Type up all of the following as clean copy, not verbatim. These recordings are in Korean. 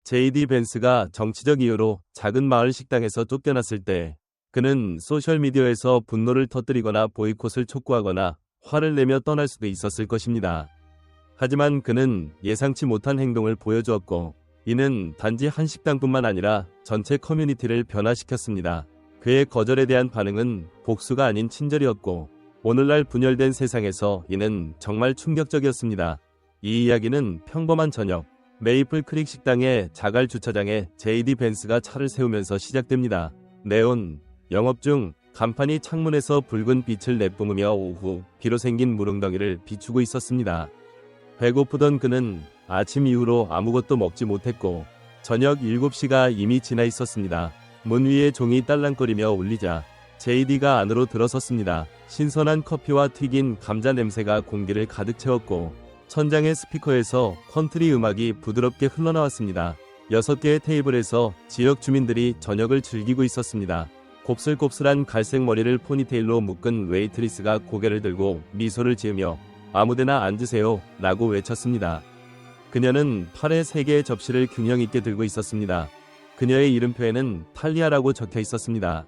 JD 벤스가 정치적 이유로 작은 마을 식당에서 쫓겨났을 때 그는 소셜미디어에서 분노를 터뜨리거나 보이콧을 촉구하거나 화를 내며 떠날 수도 있었을 것입니다. 하지만 그는 예상치 못한 행동을 보여주었고 이는 단지 한 식당뿐만 아니라 전체 커뮤니티를 변화시켰습니다. 그의 거절에 대한 반응은 복수가 아닌 친절이었고 오늘날 분열된 세상에서 이는 정말 충격적이었습니다. 이 이야기는 평범한 저녁, 메이플 크릭 식당의 자갈 주차장에 JD 벤스가 차를 세우면서 시작됩니다. 네온, 영업 중 간판이 창문에서 붉은 빛을 내뿜으며 오후 비로 생긴 무릉덩이를 비추고 있었습니다. 배고프던 그는 아침 이후로 아무것도 먹지 못했고 저녁 7시가 이미 지나 있었습니다. 문 위에 종이 딸랑거리며 울리자 JD가 안으로 들어섰습니다. 신선한 커피와 튀긴 감자 냄새가 공기를 가득 채웠고 천장의 스피커에서 컨트리 음악이 부드럽게 흘러나왔습니다. 6개의 테이블에서 지역 주민들이 저녁을 즐기고 있었습니다. 곱슬곱슬한 갈색 머리를 포니테일로 묶은 웨이트리스가 고개를 들고 미소를 지으며 아무데나 앉으세요 라고 외쳤습니다. 그녀는 팔에 3개의 접시를 균형 있게 들고 있었습니다. 그녀의 이름표에는 탈리아라고 적혀 있었습니다.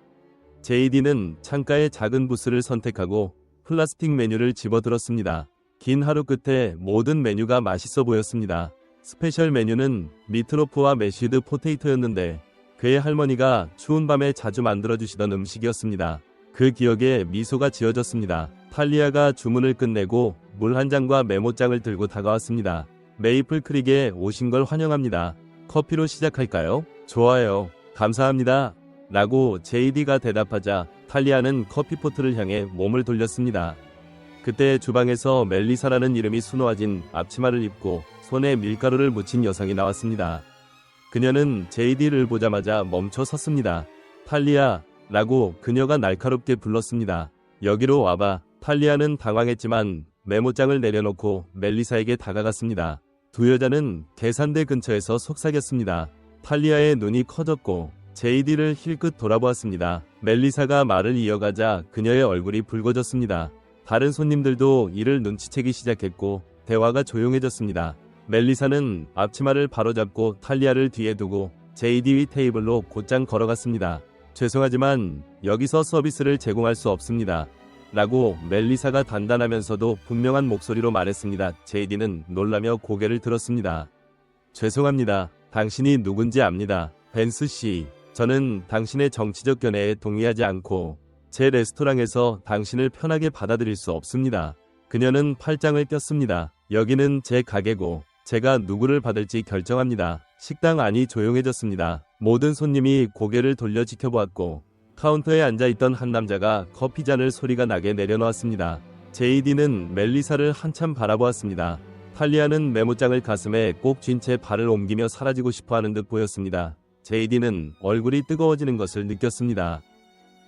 JD는 창가의 작은 부스를 선택하고 플라스틱 메뉴를 집어들었습니다. 긴 하루 끝에 모든 메뉴가 맛있어 보였습니다. 스페셜 메뉴는 미트로프와 메쉬드 포테이토였는데 그의 할머니가 추운 밤에 자주 만들어주시던 음식이었습니다. 그 기억에 미소가 지어졌습니다. 탈리아가 주문을 끝내고 물 한 잔과 메모장을 들고 다가왔습니다. 메이플 크릭에 오신 걸 환영합니다. 커피로 시작할까요? 좋아요. 감사합니다. 라고 JD가 대답하자 탈리아는 커피포트를 향해 몸을 돌렸습니다. 그때 주방에서 멜리사라는 이름이 수놓아진 앞치마를 입고 손에 밀가루를 묻힌 여성이 나왔습니다. 그녀는 JD를 보자마자 멈춰 섰습니다. 탈리아 라고 그녀가 날카롭게 불렀습니다. 여기로 와봐. 탈리아는 당황했지만 메모장을 내려놓고 멜리사에게 다가갔습니다. 두 여자는 계산대 근처에서 속삭였습니다. 탈리아의 눈이 커졌고 JD를 힐끗 돌아보았습니다. 멜리사가 말을 이어가자 그녀의 얼굴이 붉어졌습니다. 다른 손님들도 이를 눈치채기 시작했고 대화가 조용해졌습니다. 멜리사는 앞치마를 바로잡고 탈리아를 뒤에 두고 JD 테이블로 곧장 걸어갔습니다. 죄송하지만 여기서 서비스를 제공할 수 없습니다. 라고 멜리사가 단단하면서도 분명한 목소리로 말했습니다. JD는 놀라며 고개를 들었습니다. 죄송합니다. 당신이 누군지 압니다. 벤스 씨. 저는 당신의 정치적 견해에 동의하지 않고 제 레스토랑에서 당신을 편하게 받아들일 수 없습니다. 그녀는 팔짱을 꼈습니다. 여기는 제 가게고 제가 누구를 받을지 결정합니다. 식당 안이 조용해졌습니다. 모든 손님이 고개를 돌려 지켜보았고 카운터에 앉아있던 한 남자가 커피잔을 소리가 나게 내려놓았습니다. JD는 멜리사를 한참 바라보았습니다. 탈리아는 메모장을 가슴에 꼭 쥔 채 발을 옮기며 사라지고 싶어하는 듯 보였습니다. JD는 얼굴이 뜨거워지는 것을 느꼈습니다.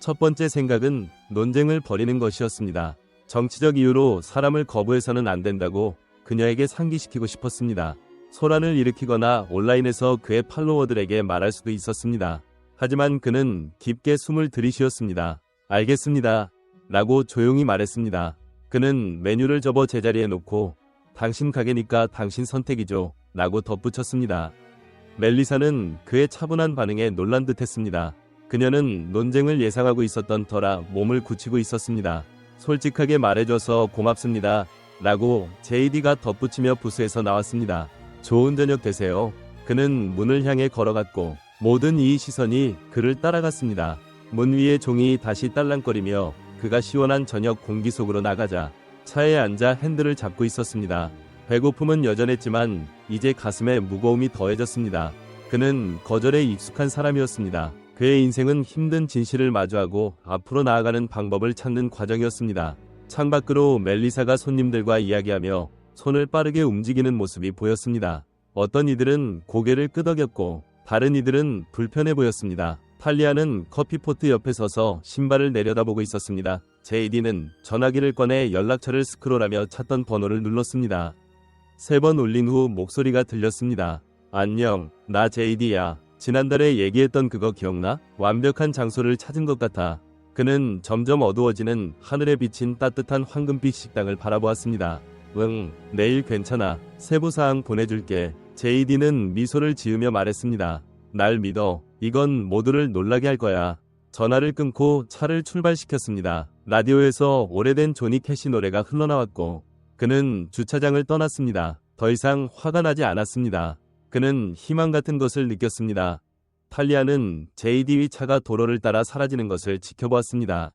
첫 번째 생각은 논쟁을 벌이는 것이었습니다. 정치적 이유로 사람을 거부해서는 안 된다고 그녀에게 상기시키고 싶었습니다. 소란을 일으키거나 온라인에서 그의 팔로워들에게 말할 수도 있었습니다. 하지만 그는 깊게 숨을 들이쉬었습니다. 알겠습니다. 라고 조용히 말했습니다. 그는 메뉴를 접어 제자리에 놓고 당신 가게니까 당신 선택이죠. 라고 덧붙였습니다. 멜리사는 그의 차분한 반응에 놀란 듯했습니다. 그녀는 논쟁을 예상하고 있었던 터라 몸을 굳히고 있었습니다. 솔직하게 말해줘서 고맙습니다. 라고 JD가 덧붙이며 부스에서 나왔습니다. 좋은 저녁 되세요. 그는 문을 향해 걸어갔고 모든 이 시선이 그를 따라갔습니다. 문 위의 종이 다시 딸랑거리며 그가 시원한 저녁 공기 속으로 나가자 차에 앉아 핸들을 잡고 있었습니다. 배고픔은 여전했지만 이제 가슴에 무거움이 더해졌습니다. 그는 거절에 익숙한 사람이었습니다. 그의 인생은 힘든 진실을 마주하고 앞으로 나아가는 방법을 찾는 과정이었습니다. 창밖으로 멜리사가 손님들과 이야기하며 손을 빠르게 움직이는 모습이 보였습니다. 어떤 이들은 고개를 끄덕였고 다른 이들은 불편해 보였습니다. 탈리아는 커피포트 옆에 서서 신발을 내려다보고 있었습니다. JD는 전화기를 꺼내 연락처를 스크롤하며 찾던 번호를 눌렀습니다. 3번 울린 후 목소리가 들렸습니다. 안녕, 나 JD야. 지난달에 얘기했던 그거 기억나? 완벽한 장소를 찾은 것 같아. 그는 점점 어두워지는 하늘에 비친 따뜻한 황금빛 식당을 바라보았습니다. 응, 내일 괜찮아. 세부사항 보내줄게. JD는 미소를 지으며 말했습니다. 날 믿어. 이건 모두를 놀라게 할 거야. 전화를 끊고 차를 출발시켰습니다. 라디오에서 오래된 조니 캐시 노래가 흘러나왔고 그는 주차장을 떠났습니다. 더 이상 화가 나지 않았습니다. 그는 희망 같은 것을 느꼈습니다. 탈리아는 JD의 차가 도로를 따라 사라지는 것을 지켜보았습니다.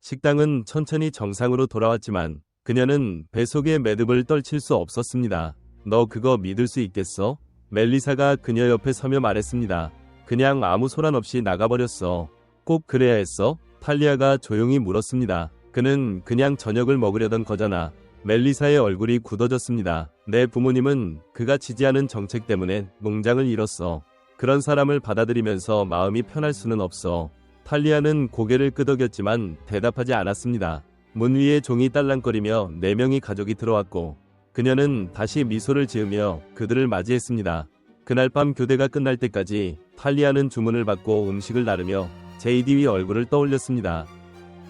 식당은 천천히 정상으로 돌아왔지만 그녀는 배 속의 매듭을 떨칠 수 없었습니다. 너 그거 믿을 수 있겠어? 멜리사가 그녀 옆에 서며 말했습니다. 그냥 아무 소란 없이 나가버렸어. 꼭 그래야 했어? 탈리아가 조용히 물었습니다. 그는 그냥 저녁을 먹으려던 거잖아. 멜리사의 얼굴이 굳어졌습니다. 내 부모님은 그가 지지하는 정책 때문에 농장을 잃었어. 그런 사람을 받아들이면서 마음이 편할 수는 없어. 탈리아는 고개를 끄덕였지만 대답하지 않았습니다. 문 위에 종이 딸랑거리며 4명의 가족이 들어왔고 그녀는 다시 미소를 지으며 그들을 맞이했습니다. 그날 밤 교대가 끝날 때까지 탈리아는 주문을 받고 음식을 나르며 JD의 얼굴을 떠올렸습니다.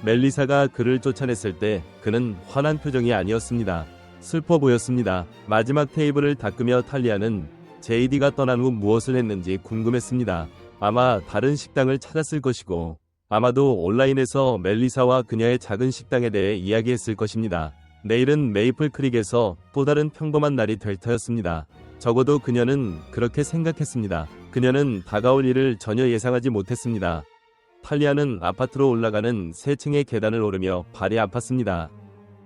멜리사가 그를 쫓아냈을 때 그는 환한 표정이 아니었습니다. 슬퍼 보였습니다. 마지막 테이블을 닦으며 탈리아는 JD가 떠난 후 무엇을 했는지 궁금했습니다. 아마 다른 식당을 찾았을 것이고 아마도 온라인에서 멜리사와 그녀의 작은 식당에 대해 이야기했을 것입니다. 내일은 메이플 크릭에서 또 다른 평범한 날이 될 터였습니다. 적어도 그녀는 그렇게 생각했습니다. 그녀는 다가올 일을 전혀 예상하지 못했습니다. 탈리아는 아파트로 올라가는 세 층의 계단을 오르며 발이 아팠습니다.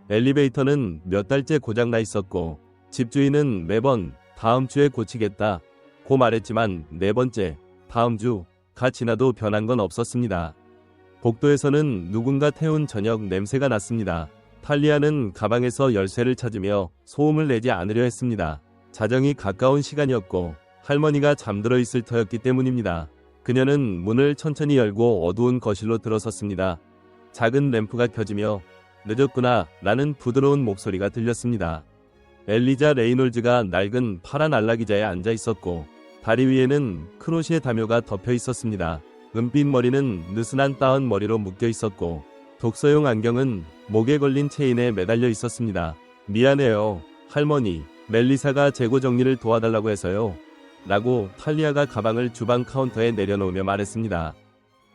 엘리베이터는 몇 달째 고장나 있었고 집주인은 매번 다음 주에 고치겠다 고 말했지만 4번째 다음 주가 지나도 변한 건 없었습니다. 복도에서는 누군가 태운 저녁 냄새가 났습니다. 탈리아는 가방에서 열쇠를 찾으며 소음을 내지 않으려 했습니다. 자정이 가까운 시간이었고 할머니가 잠들어 있을 터였기 때문입니다. 그녀는 문을 천천히 열고 어두운 거실로 들어섰습니다. 작은 램프가 켜지며 늦었구나 라는 부드러운 목소리가 들렸습니다. 엘리자 레이놀즈가 낡은 파란 안락의자에 앉아 있었고 다리 위에는 크로시에 담요가 덮여 있었습니다. 은빛 머리는 느슨한 따은 머리로 묶여 있었고 독서용 안경은 목에 걸린 체인에 매달려 있었습니다. 미안해요, 할머니. 멜리사가 재고 정리를 도와달라고 해서요. 라고 탈리아가 가방을 주방 카운터에 내려놓으며 말했습니다.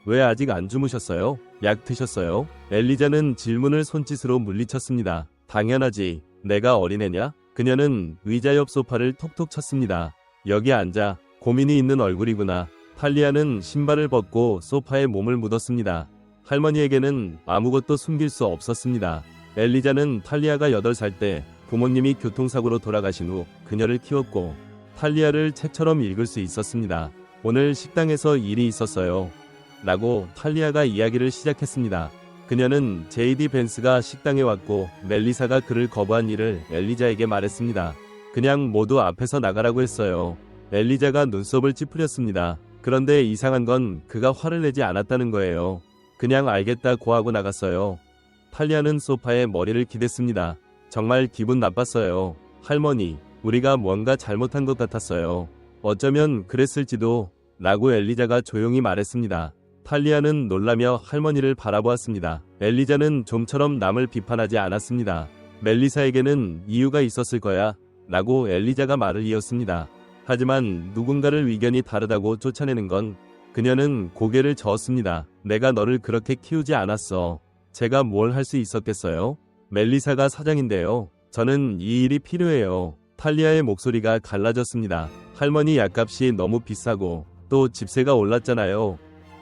왜 아직 안 주무셨어요? 약 드셨어요? 엘리자는 질문을 손짓으로 물리쳤습니다. 당연하지. 내가 어린애냐? 그녀는 의자 옆 소파를 톡톡 쳤습니다. 여기 앉아. 고민이 있는 얼굴이구나. 탈리아는 신발을 벗고 소파에 몸을 묻었습니다. 할머니에게는 아무것도 숨길 수 없었습니다. 엘리자는 탈리아가 8살 때 부모님이 교통사고로 돌아가신 후 그녀를 키웠고 탈리아를 책처럼 읽을 수 있었습니다. 오늘 식당에서 일이 있었어요. 라고 탈리아가 이야기를 시작했습니다. 그녀는 JD 벤스가 식당에 왔고 멜리사가 그를 거부한 일을 엘리자에게 말했습니다. 그냥 모두 앞에서 나가라고 했어요. 엘리자가 눈썹을 찌푸렸습니다. 그런데 이상한 건 그가 화를 내지 않았다는 거예요. 그냥 알겠다고 하고 나갔어요. 탈리아는 소파에 머리를 기댔습니다. 정말 기분 나빴어요. 할머니, 우리가 뭔가 잘못한 것 같았어요. 어쩌면 그랬을지도 라고 엘리자가 조용히 말했습니다. 탈리아는 놀라며 할머니를 바라보았습니다. 엘리자는 좀처럼 남을 비판하지 않았습니다. 멜리사에게는 이유가 있었을 거야 라고 엘리자가 말을 이었습니다. 하지만 누군가를 의견이 다르다고 쫓아내는 건 그녀는 고개를 저었습니다. 내가 너를 그렇게 키우지 않았어. 제가 뭘 할 수 있었겠어요? 멜리사가 사장인데요. 저는 이 일이 필요해요. 탈리아의 목소리가 갈라졌습니다. 할머니 약값이 너무 비싸고 또 집세가 올랐잖아요.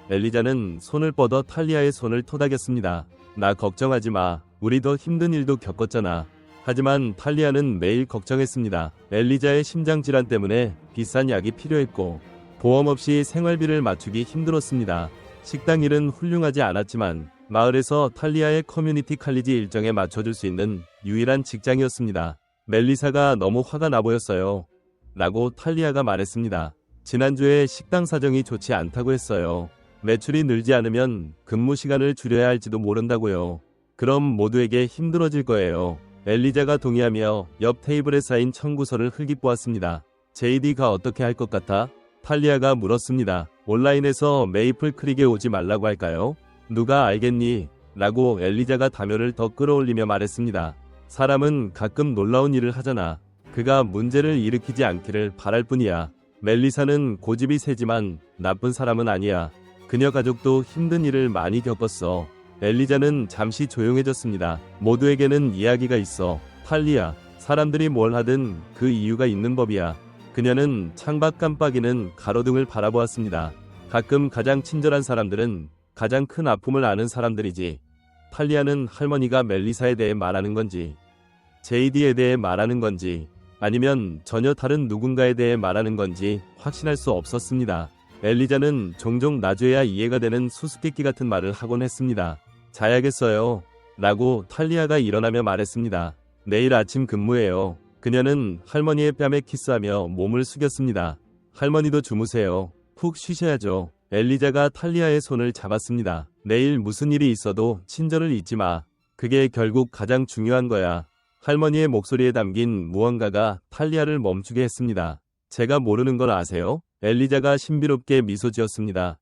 엘리자는 손을 뻗어 탈리아의 손을 토닥였습니다. 나 걱정하지 마. 우리 더 힘든 일도 겪었잖아. 하지만 탈리아는 매일 걱정했습니다. 엘리자의 심장질환 때문에 비싼 약이 필요했고 보험 없이 생활비를 맞추기 힘들었습니다. 식당 일은 훌륭하지 않았지만 마을에서 탈리아의 커뮤니티 칼리지 일정에 맞춰줄 수 있는 유일한 직장이었습니다. 멜리사가 너무 화가 나 보였어요. 라고 탈리아가 말했습니다. 지난주에 식당 사정이 좋지 않다고 했어요. 매출이 늘지 않으면 근무 시간을 줄여야 할지도 모른다고요. 그럼 모두에게 힘들어질 거예요. 엘리자가 동의하며 옆 테이블에 쌓인 청구서를 흘깃보았습니다. JD가 어떻게 할 것 같아? 탈리아가 물었습니다. 온라인에서 메이플 크릭에 오지 말라고 할까요? 누가 알겠니? 라고 엘리자가 담요를 더 끌어올리며 말했습니다. 사람은 가끔 놀라운 일을 하잖아. 그가 문제를 일으키지 않기를 바랄 뿐이야. 멜리사는 고집이 세지만 나쁜 사람은 아니야. 그녀 가족도 힘든 일을 많이 겪었어. 엘리자는 잠시 조용해졌습니다. 모두에게는 이야기가 있어. 탈리아, 사람들이 뭘 하든 그 이유가 있는 법이야. 그녀는 창밖 깜빡이는 가로등을 바라보았습니다. 가끔 가장 친절한 사람들은 가장 큰 아픔을 아는 사람들이지. 탈리아는 할머니가 멜리사에 대해 말하는 건지, 제이디에 대해 말하는 건지, 아니면 전혀 다른 누군가에 대해 말하는 건지 확신할 수 없었습니다. 엘리자는 종종 나중에야 이해가 되는 수수께끼 같은 말을 하곤 했습니다. 자야겠어요. 라고 탈리아가 일어나며 말했습니다. 내일 아침 근무예요. 그녀는 할머니의 뺨에 키스하며 몸을 숙였습니다. 할머니도 주무세요. 푹 쉬셔야죠. 엘리자가 탈리아의 손을 잡았습니다. 내일 무슨 일이 있어도 친절을 잊지 마. 그게 결국 가장 중요한 거야. 할머니의 목소리에 담긴 무언가가 탈리아를 멈추게 했습니다. 제가 모르는 걸 아세요? 엘리자가 신비롭게 미소 지었습니다.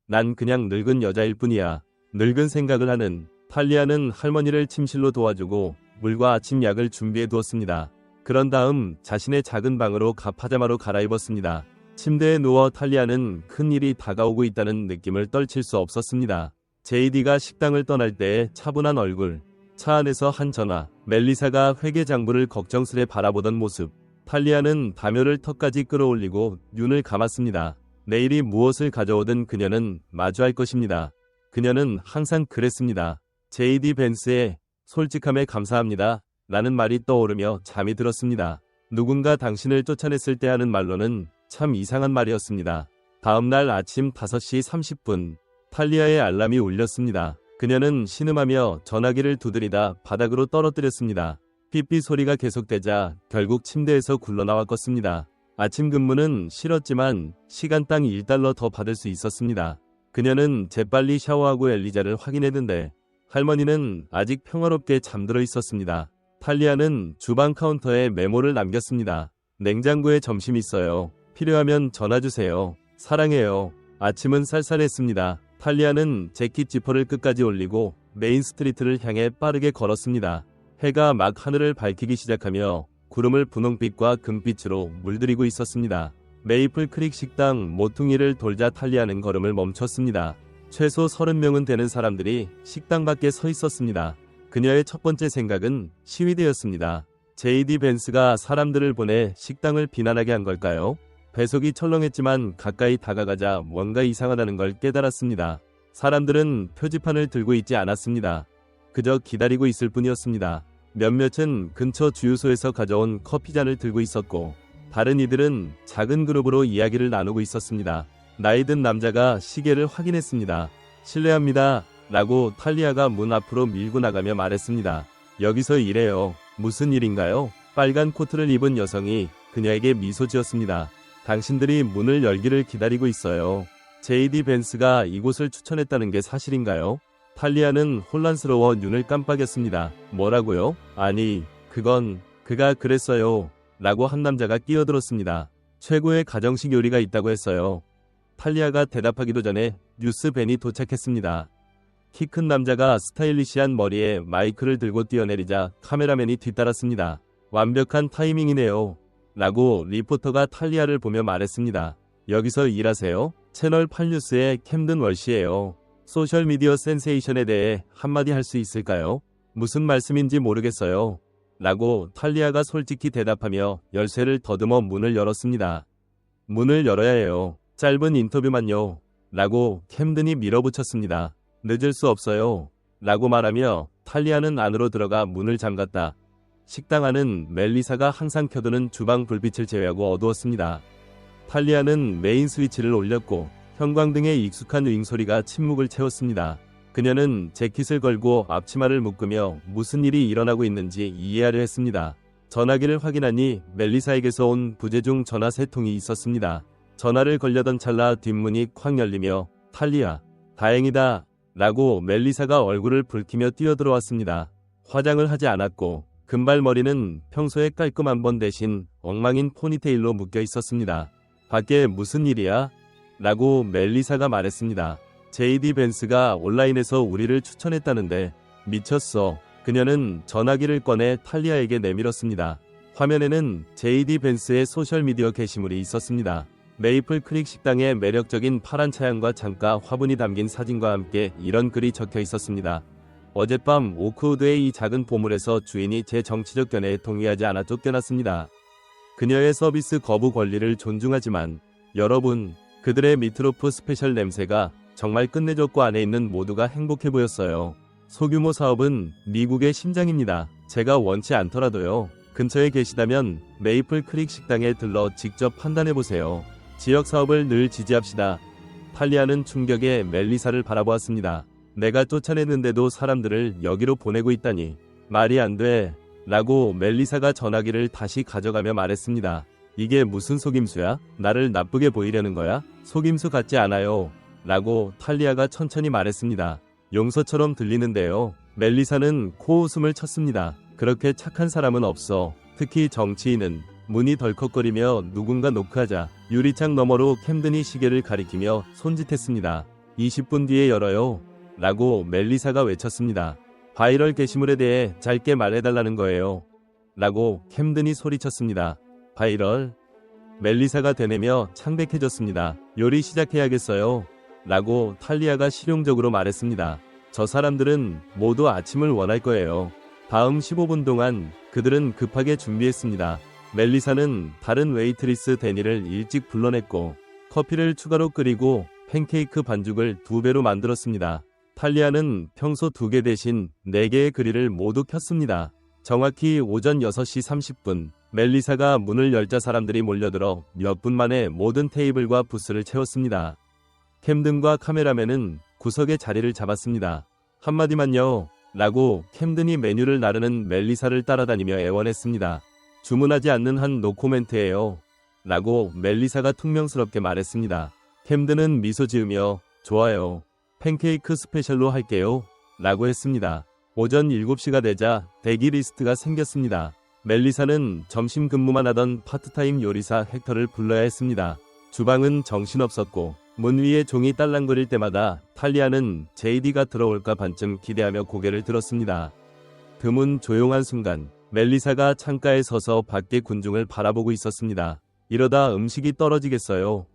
난 그냥 늙은 여자일 뿐이야. 늙은 생각을 하는. 탈리아는 할머니를 침실로 도와주고 물과 아침 약을 준비해 두었습니다. 그런 다음 자신의 작은 방으로 파자마로 갈아입었습니다. 침대에 누워 탈리아는 큰 일이 다가오고 있다는 느낌을 떨칠 수 없었습니다. 제이디가 식당을 떠날 때의 차분한 얼굴, 차 안에서 한 전화, 멜리사가 회계장부를 걱정스레 바라보던 모습. 탈리아는 담요를 턱까지 끌어올리고 눈을 감았습니다. 내일이 무엇을 가져오든 그녀는 마주할 것입니다. 그녀는 항상 그랬습니다. 제이디 벤스의 솔직함에 감사합니다. 라는 말이 떠오르며 잠이 들었습니다. 누군가 당신을 쫓아냈을 때 하는 말로는 참 이상한 말이었습니다. 다음날 아침 5시 30분, 탈리아의 알람이 울렸습니다. 그녀는 신음하며 전화기를 두드리다 바닥으로 떨어뜨렸습니다. 삐삐 소리가 계속되자 결국 침대에서 굴러나와 껐습니다. 아침 근무는 싫었지만 시간당 $1 더 받을 수 있었습니다. 그녀는 재빨리 샤워하고 엘리자를 확인했는데 할머니는 아직 평화롭게 잠들어 있었습니다. 탈리아는 주방 카운터에 메모를 남겼습니다. 냉장고에 점심 있어요. 필요하면 전화주세요. 사랑해요. 아침은 쌀쌀했습니다. 탈리아는 재킷 지퍼를 끝까지 올리고 메인 스트리트를 향해 빠르게 걸었습니다. 해가 막 하늘을 밝히기 시작하며 구름을 분홍빛과 금빛으로 물들이고 있었습니다. 메이플 크릭 식당 모퉁이를 돌자 탈리아는 걸음을 멈췄습니다. 최소 30명은 되는 사람들이 식당 밖에 서 있었습니다. 그녀의 첫 번째 생각은 시위대였습니다. 제이디 벤스가 사람들을 보내 식당을 비난하게 한 걸까요? 배속이 철렁했지만 가까이 다가가자 뭔가 이상하다는 걸 깨달았습니다. 사람들은 표지판을 들고 있지 않았습니다. 그저 기다리고 있을 뿐이었습니다. 몇몇은 근처 주유소에서 가져온 커피잔을 들고 있었고 다른 이들은 작은 그룹으로 이야기를 나누고 있었습니다. 나이든 남자가 시계를 확인했습니다. 실례합니다. 라고 탈리아가 문 앞으로 밀고 나가며 말했습니다. 여기서 일해요. 무슨 일인가요? 빨간 코트를 입은 여성이 그녀에게 미소 지었습니다. 당신들이 문을 열기를 기다리고 있어요. 제이디 벤스가 이곳을 추천했다는 게 사실인가요? 탈리아는 혼란스러워 눈을 깜빡였습니다. 뭐라고요? 아니, 그가 그랬어요. 라고 한 남자가 끼어들었습니다. 최고의 가정식 요리가 있다고 했어요. 탈리아가 대답하기도 전에 뉴스밴이 도착했습니다. 키 큰 남자가 스타일리시한 머리에 마이크를 들고 뛰어내리자 카메라맨이 뒤따랐습니다. 완벽한 타이밍이네요. 라고 리포터가 탈리아를 보며 말했습니다. 여기서 일하세요? 채널 8뉴스의 캠든 월시예요. 소셜미디어 센세이션에 대해 한마디 할 수 있을까요? 무슨 말씀인지 모르겠어요. 라고 탈리아가 솔직히 대답하며 열쇠를 더듬어 문을 열었습니다. 문을 열어야 해요. 짧은 인터뷰만요. 라고 캠든이 밀어붙였습니다. 늦을 수 없어요. 라고 말하며 탈리아는 안으로 들어가 문을 잠갔다. 식당 안은 멜리사가 항상 켜두는 주방 불빛을 제외하고 어두웠습니다. 탈리아는 메인 스위치를 올렸고 형광등의 익숙한 윙 소리가 침묵을 채웠습니다. 그녀는 재킷을 걸고 앞치마를 묶으며 무슨 일이 일어나고 있는지 이해하려 했습니다. 전화기를 확인하니 멜리사에게서 온 부재중 전화 3통이 있었습니다. 전화를 걸려던 찰나 뒷문이 콱 열리며 탈리아, 다행이다. 라고 멜리사가 얼굴을 붉히며 뛰어들어왔습니다. 화장을 하지 않았고 금발머리는 평소에 깔끔한 번 대신 엉망인 포니테일로 묶여 있었습니다. 밖에 무슨 일이야? 라고 멜리사가 말했습니다. 제이디 벤스가 온라인에서 우리를 추천했다는데 미쳤어. 그녀는 전화기를 꺼내 탈리아에게 내밀었습니다. 화면에는 JD 벤스의 소셜미디어 게시물이 있었습니다. 메이플 크릭 식당의 매력적인 파란 차양과 창가 화분이 담긴 사진과 함께 이런 글이 적혀 있었습니다. 어젯밤 오크우드의 이 작은 보물에서 주인이 제 정치적 견해에 동의하지 않아 쫓겨났습니다. 그녀의 서비스 거부 권리를 존중하지만 여러분, 그들의 미트로프 스페셜 냄새가 정말 끝내줬고 안에 있는 모두가 행복해 보였어요. 소규모 사업은 미국의 심장입니다. 제가 원치 않더라도요. 근처에 계시다면 메이플 크릭 식당에 들러 직접 판단해보세요. 지역 사업을 늘 지지합시다. 탈리아는 충격에 멜리사를 바라보았습니다. 내가 쫓아냈는데도 사람들을 여기로 보내고 있다니 말이 안 돼. 라고 멜리사가 전화기를 다시 가져가며 말했습니다. 이게 무슨 속임수야? 나를 나쁘게 보이려는 거야? 속임수 같지 않아요. 라고 탈리아가 천천히 말했습니다. 용서처럼 들리는데요. 멜리사는 코웃음을 쳤습니다. 그렇게 착한 사람은 없어. 특히 정치인은. 문이 덜컥거리며 누군가 노크하자 유리창 너머로 캠든이 시계를 가리키며 손짓했습니다. 20분 뒤에 열어요. 라고 멜리사가 외쳤습니다. 바이럴 게시물에 대해 짧게 말해달라는 거예요. 라고 캠든이 소리쳤습니다. 바이럴? 멜리사가 되뇌며 창백해졌습니다. 요리 시작해야겠어요. 라고 탈리아가 실용적으로 말했습니다. 저 사람들은 모두 아침을 원할 거예요. 다음 15분 동안 그들은 급하게 준비했습니다. 멜리사는 다른 웨이트리스 데니를 일찍 불러냈고 커피를 추가로 끓이고 팬케이크 반죽을 2배로 만들었습니다. 탈리아는 평소 2개 대신 4개의 그릴을 모두 켰습니다. 정확히 오전 6시 30분 멜리사가 문을 열자 사람들이 몰려들어 몇 분 만에 모든 테이블과 부스를 채웠습니다. 캠든과 카메라맨은 구석에 자리를 잡았습니다. 한마디만요. 라고 캠든이 메뉴를 나르는 멜리사를 따라다니며 애원했습니다. 주문하지 않는 한 노코멘트예요. 라고 멜리사가 퉁명스럽게 말했습니다. 캠든은 미소 지으며 좋아요. 팬케이크 스페셜로 할게요. 라고 했습니다. 오전 7시가 되자 대기 리스트가 생겼습니다. 멜리사는 점심 근무만 하던 파트타임 요리사 헥터를 불러야 했습니다. 주방은 정신없었고 문 위에 종이 딸랑거릴 때마다 탈리아는 JD가 들어올까 반쯤 기대하며 고개를 들었습니다. 드문 조용한 순간 멜리사가 창가에 서서 밖의 군중을 바라보고 있었습니다. 이러다 음식이 떨어지겠어요.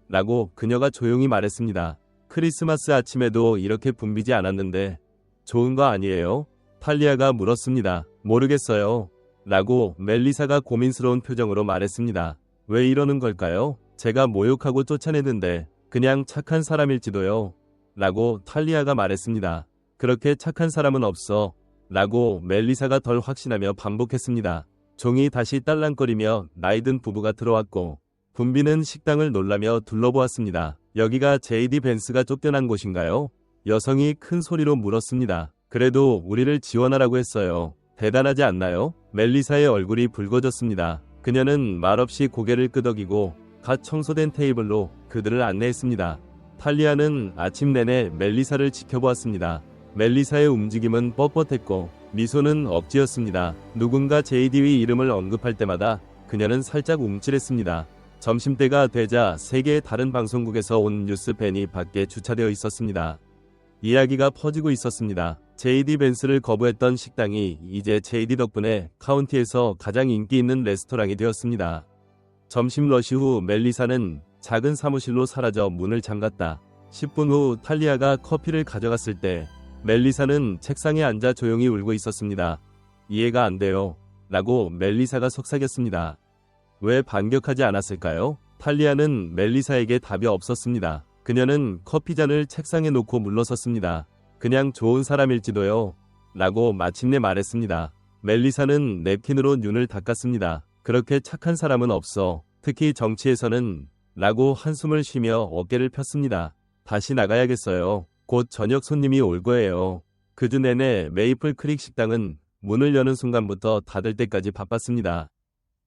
라고 그녀가 조용히 말했습니다. 크리스마스 아침에도 이렇게 붐비지 않았는데 좋은 거 아니에요? 탈리아가 물었습니다. 모르겠어요. 라고 멜리사가 고민스러운 표정으로 말했습니다. 왜 이러는 걸까요? 제가 모욕하고 쫓아내는데 그냥 착한 사람일지도요. 라고 탈리아가 말했습니다. 그렇게 착한 사람은 없어. 라고 멜리사가 덜 확신하며 반복했습니다. 종이 다시 딸랑거리며 나이든 부부가 들어왔고 붐비는 식당을 놀라며 둘러보았습니다. 여기가 JD 벤스가 쫓겨난 곳인가요? 여성이 큰 소리로 물었습니다. 그래도 우리를 지원하라고 했어요. 대단하지 않나요? 멜리사의 얼굴이 붉어졌습니다. 그녀는 말없이 고개를 끄덕이고 갓 청소된 테이블로 그들을 안내했습니다. 탈리아는 아침 내내 멜리사를 지켜보았습니다. 멜리사의 움직임은 뻣뻣했고 미소는 억지였습니다. 누군가 JD의 이름을 언급할 때마다 그녀는 살짝 움찔했습니다. 점심때가 되자 3개의 다른 방송국에서 온 뉴스팬이 밖에 주차되어 있었습니다. 이야기가 퍼지고 있었습니다. JD 벤스를 거부했던 식당이 이제 JD 덕분에 카운티에서 가장 인기 있는 레스토랑이 되었습니다. 점심 러시 후 멜리사는 작은 사무실로 사라져 문을 잠갔다. 10분 후 탈리아가 커피를 가져갔을 때 멜리사는 책상에 앉아 조용히 울고 있었습니다. 이해가 안 돼요. 라고 멜리사가 속삭였습니다. 왜 반격하지 않았을까요? 탈리아는 멜리사에게 답이 없었습니다. 그녀는 커피잔을 책상에 놓고 물러섰습니다. 그냥 좋은 사람일지도요. 라고 마침내 말했습니다. 멜리사는 냅킨으로 눈을 닦았습니다. 그렇게 착한 사람은 없어. 특히 정치에서는. 라고 한숨을 쉬며 어깨를 폈습니다. 다시 나가야겠어요. 곧 저녁 손님이 올 거예요. 그 주 내내 메이플 크릭 식당은 문을 여는 순간부터 닫을 때까지 바빴습니다.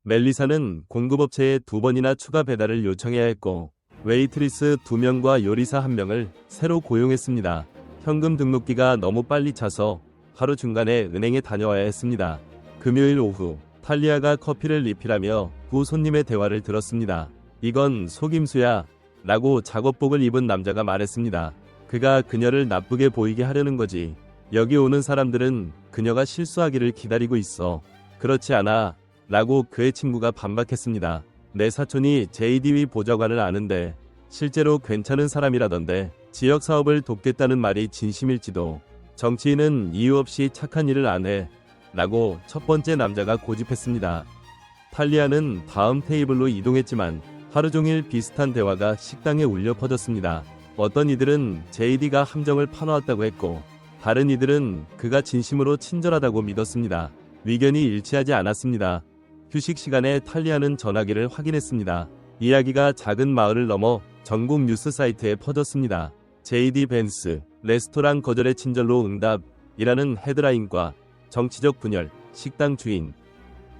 멜리사는 공급업체에 2번이나 추가 배달을 요청해야 했고 웨이트리스 2명과 요리사 1명을 새로 고용했습니다. 현금 등록기가 너무 빨리 차서 하루 중간에 은행에 다녀와야 했습니다. 금요일 오후 탈리아가 커피를 리필하며 두 손님의 대화를 들었습니다. 이건 속임수야. 라고 작업복을 입은 남자가 말했습니다. 그가 그녀를 나쁘게 보이게 하려는 거지. 여기 오는 사람들은 그녀가 실수하기를 기다리고 있어. 그렇지 않아. 라고 그의 친구가 반박했습니다. 내 사촌이 JDB 보좌관을 아는데 실제로 괜찮은 사람이라던데 지역 사업을 돕겠다는 말이 진심일지도. 정치인은 이유 없이 착한 일을 안 해. 라고 첫 번째 남자가 고집했습니다. 탈리아는 다음 테이블로 이동했지만 하루 종일 비슷한 대화가 식당에 울려 퍼졌습니다. 어떤 이들은 JD가 함정을 파놓았다고 했고 다른 이들은 그가 진심으로 친절하다고 믿었습니다. 의견이 일치하지 않았습니다. 휴식 시간에 탈리아는 전화기를 확인했습니다. 이야기가 작은 마을을 넘어 전국 뉴스 사이트에 퍼졌습니다. JD 벤스, 레스토랑 거절의 친절로 응답이라는 헤드라인과 정치적 분열, 식당 주인,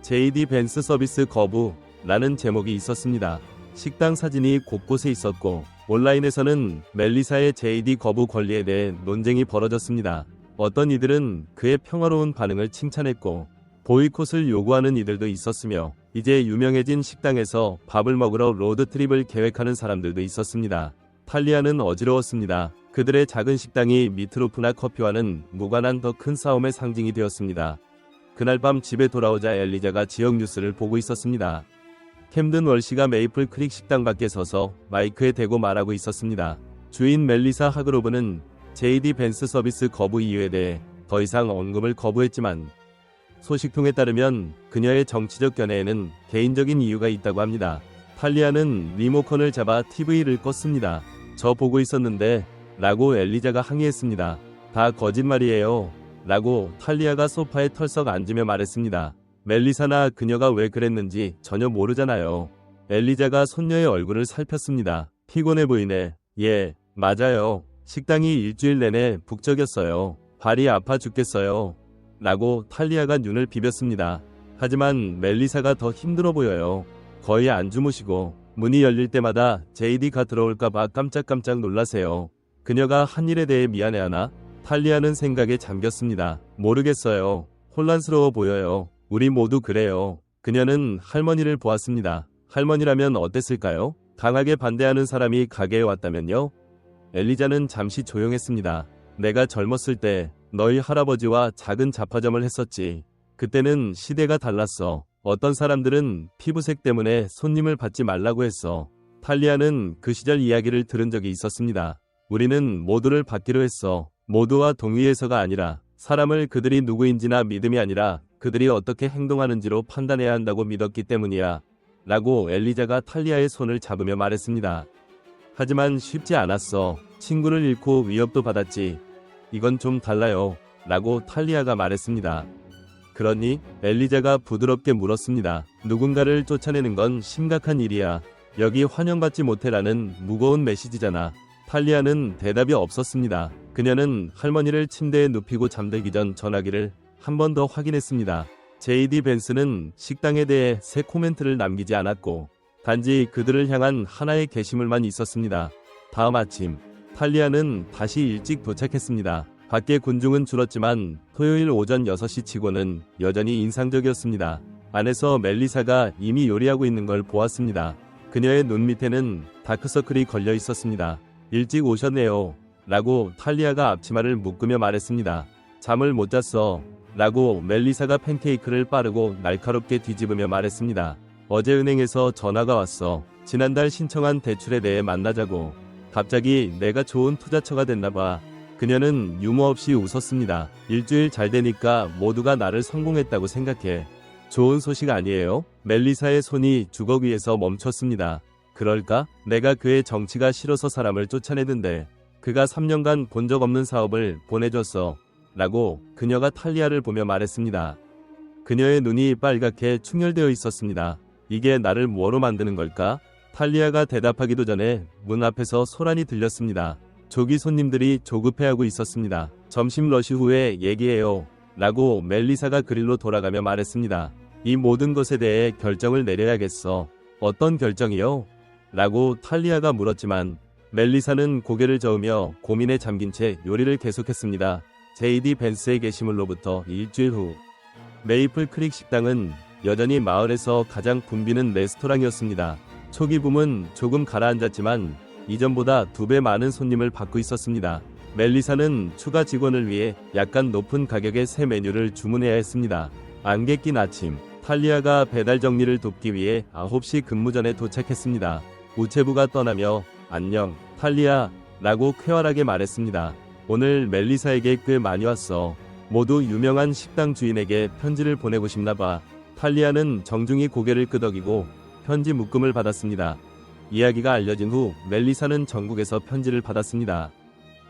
JD 벤스 서비스 거부라는 제목이 있었습니다. 식당 사진이 곳곳에 있었고 온라인에서는 멜리사의 JD 거부 권리에 대해 논쟁이 벌어졌습니다. 어떤 이들은 그의 평화로운 반응을 칭찬했고 보이콧을 요구하는 이들도 있었으며 이제 유명해진 식당에서 밥을 먹으러 로드트립을 계획하는 사람들도 있었습니다. 탈리아는 어지러웠습니다. 그들의 작은 식당이 미트로프나 커피와는 무관한 더 큰 싸움의 상징이 되었습니다. 그날 밤 집에 돌아오자 엘리자가 지역 뉴스를 보고 있었습니다. 캠든 월시가 메이플 크릭 식당 밖에 서서 마이크에 대고 말하고 있었습니다. 주인 멜리사 하그로브는 JD 벤스 서비스 거부 이유에 대해 더 이상 언급을 거부했지만 소식통에 따르면 그녀의 정치적 견해에는 개인적인 이유가 있다고 합니다. 탈리아는 리모컨을 잡아 TV를 껐습니다. 저 보고 있었는데 라고 엘리자가 항의했습니다. 다 거짓말이에요 라고 탈리아가 소파에 털썩 앉으며 말했습니다. 멜리사나 그녀가 왜 그랬는지 전혀 모르잖아요. 엘리자가 손녀의 얼굴을 살폈습니다. 피곤해 보이네. 예, 맞아요. 식당이 일주일 내내 북적였어요. 발이 아파 죽겠어요. 라고 탈리아가 눈을 비볐습니다. 하지만 멜리사가 더 힘들어 보여요. 거의 안 주무시고 문이 열릴 때마다 JD가 들어올까봐 깜짝깜짝 놀라세요. 그녀가 한 일에 대해 미안해하나? 탈리아는 생각에 잠겼습니다. 모르겠어요. 혼란스러워 보여요. 우리 모두 그래요. 그녀는 할머니를 보았습니다. 할머니라면 어땠을까요? 강하게 반대하는 사람이 가게에 왔다면요? 엘리자는 잠시 조용했습니다. 내가 젊었을 때 너희 할아버지와 작은 잡화점을 했었지. 그때는 시대가 달랐어. 어떤 사람들은 피부색 때문에 손님을 받지 말라고 했어. 탈리아는 그 시절 이야기를 들은 적이 있었습니다. 우리는 모두를 받기로 했어. 모두와 동의해서가 아니라 사람을 그들이 누구인지나 믿음이 아니라 그들이 어떻게 행동하는지로 판단해야 한다고 믿었기 때문이야. 라고 엘리자가 탈리아의 손을 잡으며 말했습니다. 하지만 쉽지 않았어. 친구를 잃고 위협도 받았지. 이건 좀 달라요. 라고 탈리아가 말했습니다. 그러니? 엘리자가 부드럽게 물었습니다. 누군가를 쫓아내는 건 심각한 일이야. 여기 환영받지 못해라는 무거운 메시지잖아. 탈리아는 대답이 없었습니다. 그녀는 할머니를 침대에 눕히고 잠들기 전 전화기를 한 번 더 확인했습니다. JD 벤스는 식당에 대해 새 코멘트를 남기지 않았고 단지 그들을 향한 하나의 게시물만 있었습니다. 다음 아침 탈리아는 다시 일찍 도착했습니다. 밖에 군중은 줄었지만 토요일 오전 6시 치고는 여전히 인상적이었습니다. 안에서 멜리사가 이미 요리하고 있는 걸 보았습니다. 그녀의 눈 밑에는 다크서클이 걸려 있었습니다. 일찍 오셨네요. 라고 탈리아가 앞치마를 묶으며 말했습니다. 잠을 못 잤어. 라고 멜리사가 팬케이크를 빠르고 날카롭게 뒤집으며 말했습니다. 어제 은행에서 전화가 왔어. 지난달 신청한 대출에 대해 만나자고. 갑자기 내가 좋은 투자처가 됐나봐. 그녀는 유머 없이 웃었습니다. 일주일 잘 되니까 모두가 나를 성공했다고 생각해. 좋은 소식 아니에요? 멜리사의 손이 주걱 위에서 멈췄습니다. 그럴까? 내가 그의 정치가 싫어서 사람을 쫓아내던데 그가 3년간 본 적 없는 사업을 보내줬어. 라고 그녀가 탈리아를 보며 말했습니다. 그녀의 눈이 빨갛게 충혈되어 있었습니다. 이게 나를 뭐로 만드는 걸까? 탈리아가 대답하기도 전에 문 앞에서 소란이 들렸습니다. 조기 손님들이 조급해하고 있었습니다. 점심 러쉬 후에 얘기해요. 라고 멜리사가 그릴로 돌아가며 말했습니다. 이 모든 것에 대해 결정을 내려야겠어. 어떤 결정이요? 라고 탈리아가 물었지만 멜리사는 고개를 저으며 고민에 잠긴 채 요리를 계속했습니다. JD 벤스의 게시물로부터 일주일 후 메이플 크릭 식당은 여전히 마을에서 가장 붐비는 레스토랑이었습니다. 초기 붐은 조금 가라앉았지만 이전보다 2배 많은 손님을 받고 있었습니다. 멜리사는 추가 직원을 위해 약간 높은 가격의 새 메뉴를 주문해야 했습니다. 안개 낀 아침, 탈리아가 배달 정리를 돕기 위해 9시 근무 전에 도착했습니다. 우체부가 떠나며 안녕, 탈리아 라고 쾌활하게 말했습니다. 오늘 멜리사에게 꽤 많이 왔어. 모두 유명한 식당 주인에게 편지를 보내고 싶나봐. 탈리아는 정중히 고개를 끄덕이고 편지 묶음을 받았습니다. 이야기가 알려진 후 멜리사는 전국에서 편지를 받았습니다.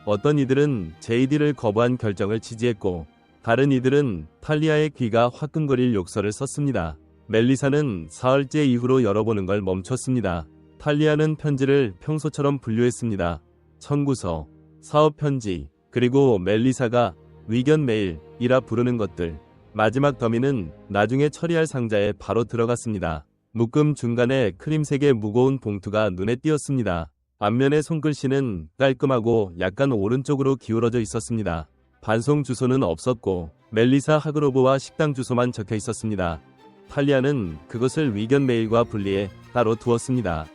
어떤 이들은 JD를 거부한 결정을 지지했고 다른 이들은 탈리아의 귀가 화끈거릴 욕설을 썼습니다. 멜리사는 사흘째 이후로 열어보는 걸 멈췄습니다. 탈리아는 편지를 평소처럼 분류했습니다. 청구서, 사업편지, 그리고 멜리사가 의견 메일이라 부르는 것들. 마지막 더미는 나중에 처리할 상자에 바로 들어갔습니다. 묶음 중간에 크림색의 무거운 봉투가 눈에 띄었습니다. 앞면의 손글씨는 깔끔하고 약간 오른쪽으로 기울어져 있었습니다. 반송 주소는 없었고 멜리사 하그로브와 식당 주소만 적혀 있었습니다. 탈리아는 그것을 의견 메일과 분리해 따로 두었습니다.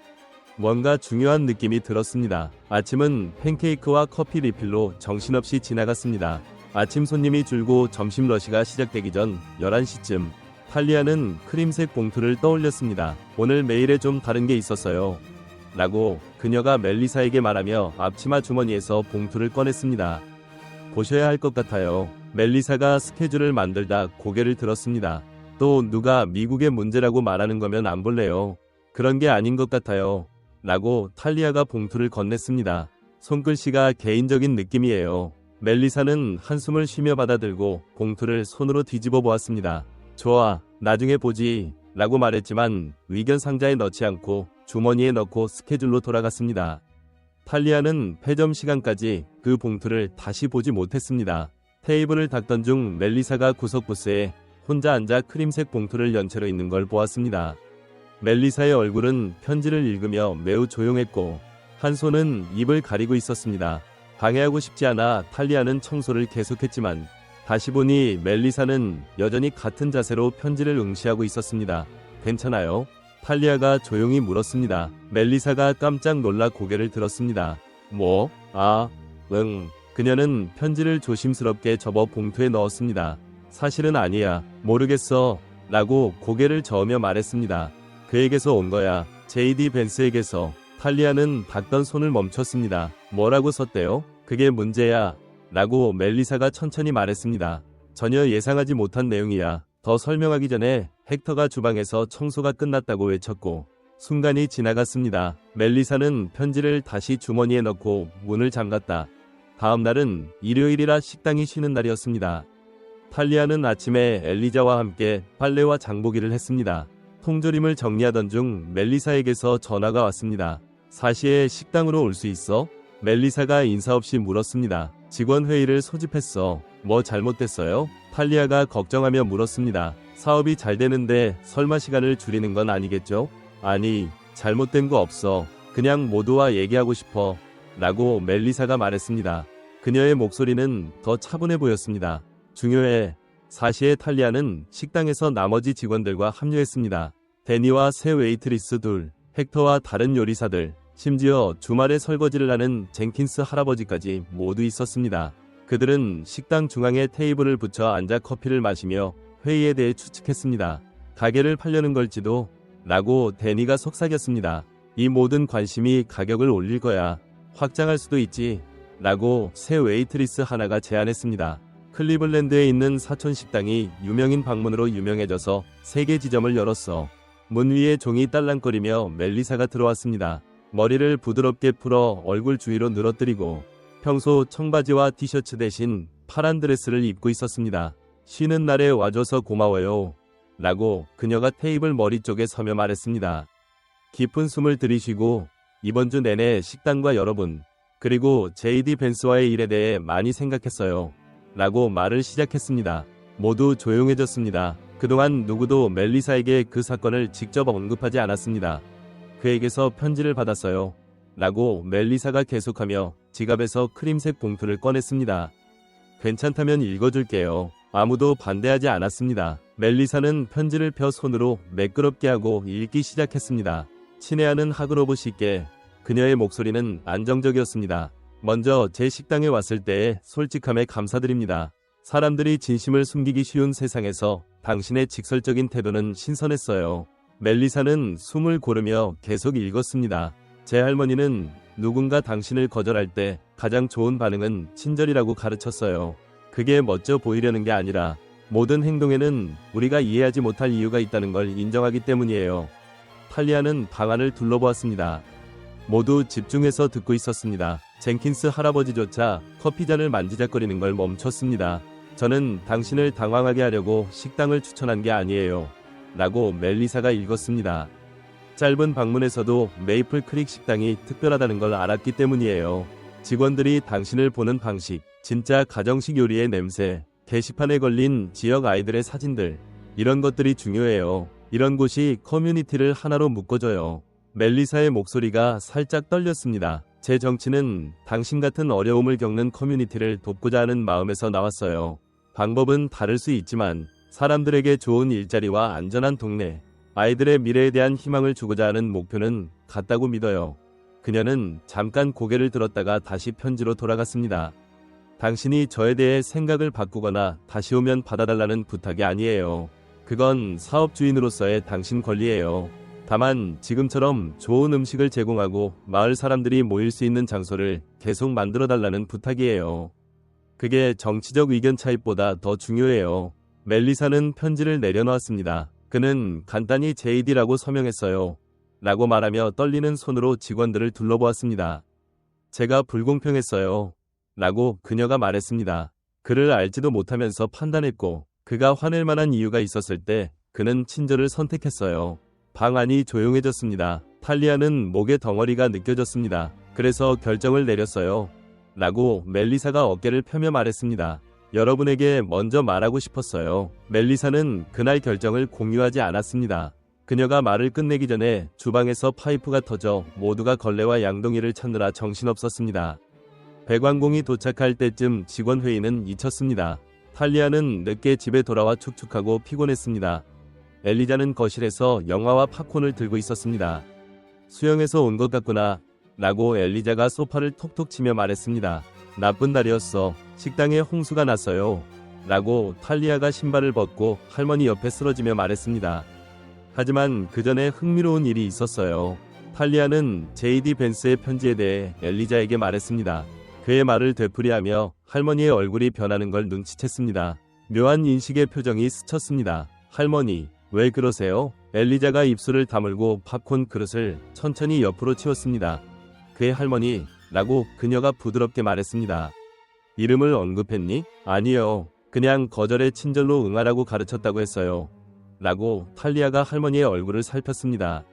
뭔가 중요한 느낌이 들었습니다. 아침은 팬케이크와 커피 리필로 정신없이 지나갔습니다. 아침 손님이 줄고 점심 러시가 시작되기 전 11시쯤 탈리아는 크림색 봉투를 떠올렸습니다. 오늘 메일에 좀 다른 게 있었어요. 라고 그녀가 멜리사에게 말하며 앞치마 주머니에서 봉투를 꺼냈습니다. 보셔야 할 것 같아요. 멜리사가 스케줄을 만들다 고개를 들었습니다. 또 누가 미국의 문제라고 말하는 거면 안 볼래요. 그런 게 아닌 것 같아요. 라고 탈리아가 봉투를 건넸습니다. 손글씨가 개인적인 느낌이에요. 멜리사는 한숨을 쉬며 받아들고 봉투를 손으로 뒤집어 보았습니다. 좋아, 나중에 보지 라고 말했지만 의견 상자에 넣지 않고 주머니에 넣고 스케줄로 돌아갔습니다. 탈리아는 폐점 시간까지 그 봉투를 다시 보지 못했습니다. 테이블을 닦던 중 멜리사가 구석 부스에 혼자 앉아 크림색 봉투를 연 채로 있는 걸 보았습니다. 멜리사의 얼굴은 편지를 읽으며 매우 조용했고 한 손은 입을 가리고 있었습니다. 방해하고 싶지 않아 탈리아는 청소를 계속했지만 다시 보니 멜리사는 여전히 같은 자세로 편지를 응시하고 있었습니다. 괜찮아요? 탈리아가 조용히 물었습니다. 멜리사가 깜짝 놀라 고개를 들었습니다. 뭐? 응. 그녀는 편지를 조심스럽게 접어 봉투에 넣었습니다. 사실은 아니야. 모르겠어. 라고 고개를 저으며 말했습니다. 그에게서 온 거야. JD 벤스에게서. 탈리아는 닦던 손을 멈췄습니다. 뭐라고 썼대요? 그게 문제야. 라고 멜리사가 천천히 말했습니다. 전혀 예상하지 못한 내용이야. 더 설명하기 전에 헥터가 주방에서 청소가 끝났다고 외쳤고 순간이 지나갔습니다. 멜리사는 편지를 다시 주머니에 넣고 문을 잠갔다. 다음 날은 일요일이라 식당이 쉬는 날이었습니다. 탈리아는 아침에 엘리자와 함께 빨래와 장보기를 했습니다. 통조림을 정리하던 중 멜리사에게서 전화가 왔습니다. 4시에 식당으로 올 수 있어? 멜리사가 인사 없이 물었습니다. 직원 회의를 소집했어. 뭐 잘못됐어요? 탈리아가 걱정하며 물었습니다. 사업이 잘 되는데 설마 시간을 줄이는 건 아니겠죠? 아니, 잘못된 거 없어. 그냥 모두와 얘기하고 싶어. 라고 멜리사가 말했습니다. 그녀의 목소리는 더 차분해 보였습니다. 중요해. 4시에 탈리아는 식당에서 나머지 직원들과 합류했습니다. 데니와 새 웨이트리스 둘, 헥터와 다른 요리사들, 심지어 주말에 설거지를 하는 젠킨스 할아버지까지 모두 있었습니다. 그들은 식당 중앙에 테이블을 붙여 앉아 커피를 마시며 회의에 대해 추측했습니다. 가게를 팔려는 걸지도? 라고 데니가 속삭였습니다. 이 모든 관심이 가격을 올릴 거야. 확장할 수도 있지. 라고 새 웨이트리스 하나가 제안했습니다. 클리블랜드에 있는 사촌 식당이 유명인 방문으로 유명해져서 3개 지점을 열었어. 문 위에 종이 딸랑거리며 멜리사가 들어왔습니다. 머리를 부드럽게 풀어 얼굴 주위로 늘어뜨리고 평소 청바지와 티셔츠 대신 파란 드레스를 입고 있었습니다. 쉬는 날에 와줘서 고마워요. 라고 그녀가 테이블 머리 쪽에 서며 말했습니다. 깊은 숨을 들이쉬고 이번 주 내내 식당과 여러분 그리고 JD 벤스와의 일에 대해 많이 생각했어요. 라고 말을 시작했습니다. 모두 조용해졌습니다. 그동안 누구도 멜리사에게 그 사건을 직접 언급하지 않았습니다. 그에게서 편지를 받았어요. 라고 멜리사가 계속하며 지갑에서 크림색 봉투를 꺼냈습니다. 괜찮다면 읽어줄게요. 아무도 반대하지 않았습니다. 멜리사는 편지를 펴 손으로 매끄럽게 하고 읽기 시작했습니다. 친애하는 하그로브 씨께. 그녀의 목소리는 안정적이었습니다. 먼저 제 식당에 왔을 때의 솔직함에 감사드립니다. 사람들이 진심을 숨기기 쉬운 세상에서 당신의 직설적인 태도는 신선했어요. 멜리사는 숨을 고르며 계속 읽었습니다. 제 할머니는 누군가 당신을 거절할 때 가장 좋은 반응은 친절이라고 가르쳤어요. 그게 멋져 보이려는 게 아니라 모든 행동에는 우리가 이해하지 못할 이유가 있다는 걸 인정하기 때문이에요. 탈리아는 방 안을 둘러보았습니다. 모두 집중해서 듣고 있었습니다. 젠킨스 할아버지조차 커피잔을 만지작거리는 걸 멈췄습니다. 저는 당신을 당황하게 하려고 식당을 추천한 게 아니에요. 라고 멜리사가 읽었습니다. 짧은 방문에서도 메이플 크릭 식당이 특별하다는 걸 알았기 때문이에요. 직원들이 당신을 보는 방식, 진짜 가정식 요리의 냄새, 게시판에 걸린 지역 아이들의 사진들, 이런 것들이 중요해요. 이런 곳이 커뮤니티를 하나로 묶어줘요. 멜리사의 목소리가 살짝 떨렸습니다. 제 정치는 당신 같은 어려움을 겪는 커뮤니티를 돕고자 하는 마음에서 나왔어요. 방법은 다를 수 있지만 사람들에게 좋은 일자리와 안전한 동네, 아이들의 미래에 대한 희망을 주고자 하는 목표는 같다고 믿어요. 그녀는 잠깐 고개를 들었다가 다시 편지로 돌아갔습니다. 당신이 저에 대해 생각을 바꾸거나 다시 오면 받아달라는 부탁이 아니에요. 그건 사업주인으로서의 당신 권리예요. 다만 지금처럼 좋은 음식을 제공하고 마을 사람들이 모일 수 있는 장소를 계속 만들어달라는 부탁이에요. 그게 정치적 의견 차이보다 더 중요해요. 멜리사는 편지를 내려놓았습니다. 그는 간단히 JD라고 서명했어요. 라고 말하며 떨리는 손으로 직원들을 둘러보았습니다. 제가 불공평했어요. 라고 그녀가 말했습니다. 그를 알지도 못하면서 판단했고 그가 화낼 만한 이유가 있었을 때 그는 친절을 선택했어요. 방 안이 조용해졌습니다. 탈리아는 목에 덩어리가 느껴졌습니다. 그래서 결정을 내렸어요. 라고 멜리사가 어깨를 펴며 말했습니다. 여러분에게 먼저 말하고 싶었어요. 멜리사는 그날 결정을 공유하지 않았습니다. 그녀가 말을 끝내기 전에 주방에서 파이프가 터져 모두가 걸레와 양동이를 찾느라 정신없었습니다. 배관공이 도착할 때쯤 직원회의는 잊혔습니다. 탈리아는 늦게 집에 돌아와 축축하고 피곤했습니다. 엘리자는 거실에서 영화와 팝콘을 들고 있었습니다. 수영에서 온 것 같구나. 라고 엘리자가 소파를 톡톡 치며 말했습니다. 나쁜 날이었어. 식당에 홍수가 났어요. 라고 탈리아가 신발을 벗고 할머니 옆에 쓰러지며 말했습니다. 하지만 그 전에 흥미로운 일이 있었어요. 탈리아는 JD 벤스의 편지에 대해 엘리자에게 말했습니다. 그의 말을 되풀이하며 할머니의 얼굴이 변하는 걸 눈치챘습니다. 묘한 인식의 표정이 스쳤습니다. 할머니, 왜 그러세요? 엘리자가 입술을 다물고 팝콘 그릇을 천천히 옆으로 치웠습니다. 그의 할머니, 라고 그녀가 부드럽게 말했습니다. 이름을 언급했니? 아니요. 그냥 거절에 친절로 응하라고 가르쳤다고 했어요. 라고 탈리아가 할머니의 얼굴을 살폈습니다.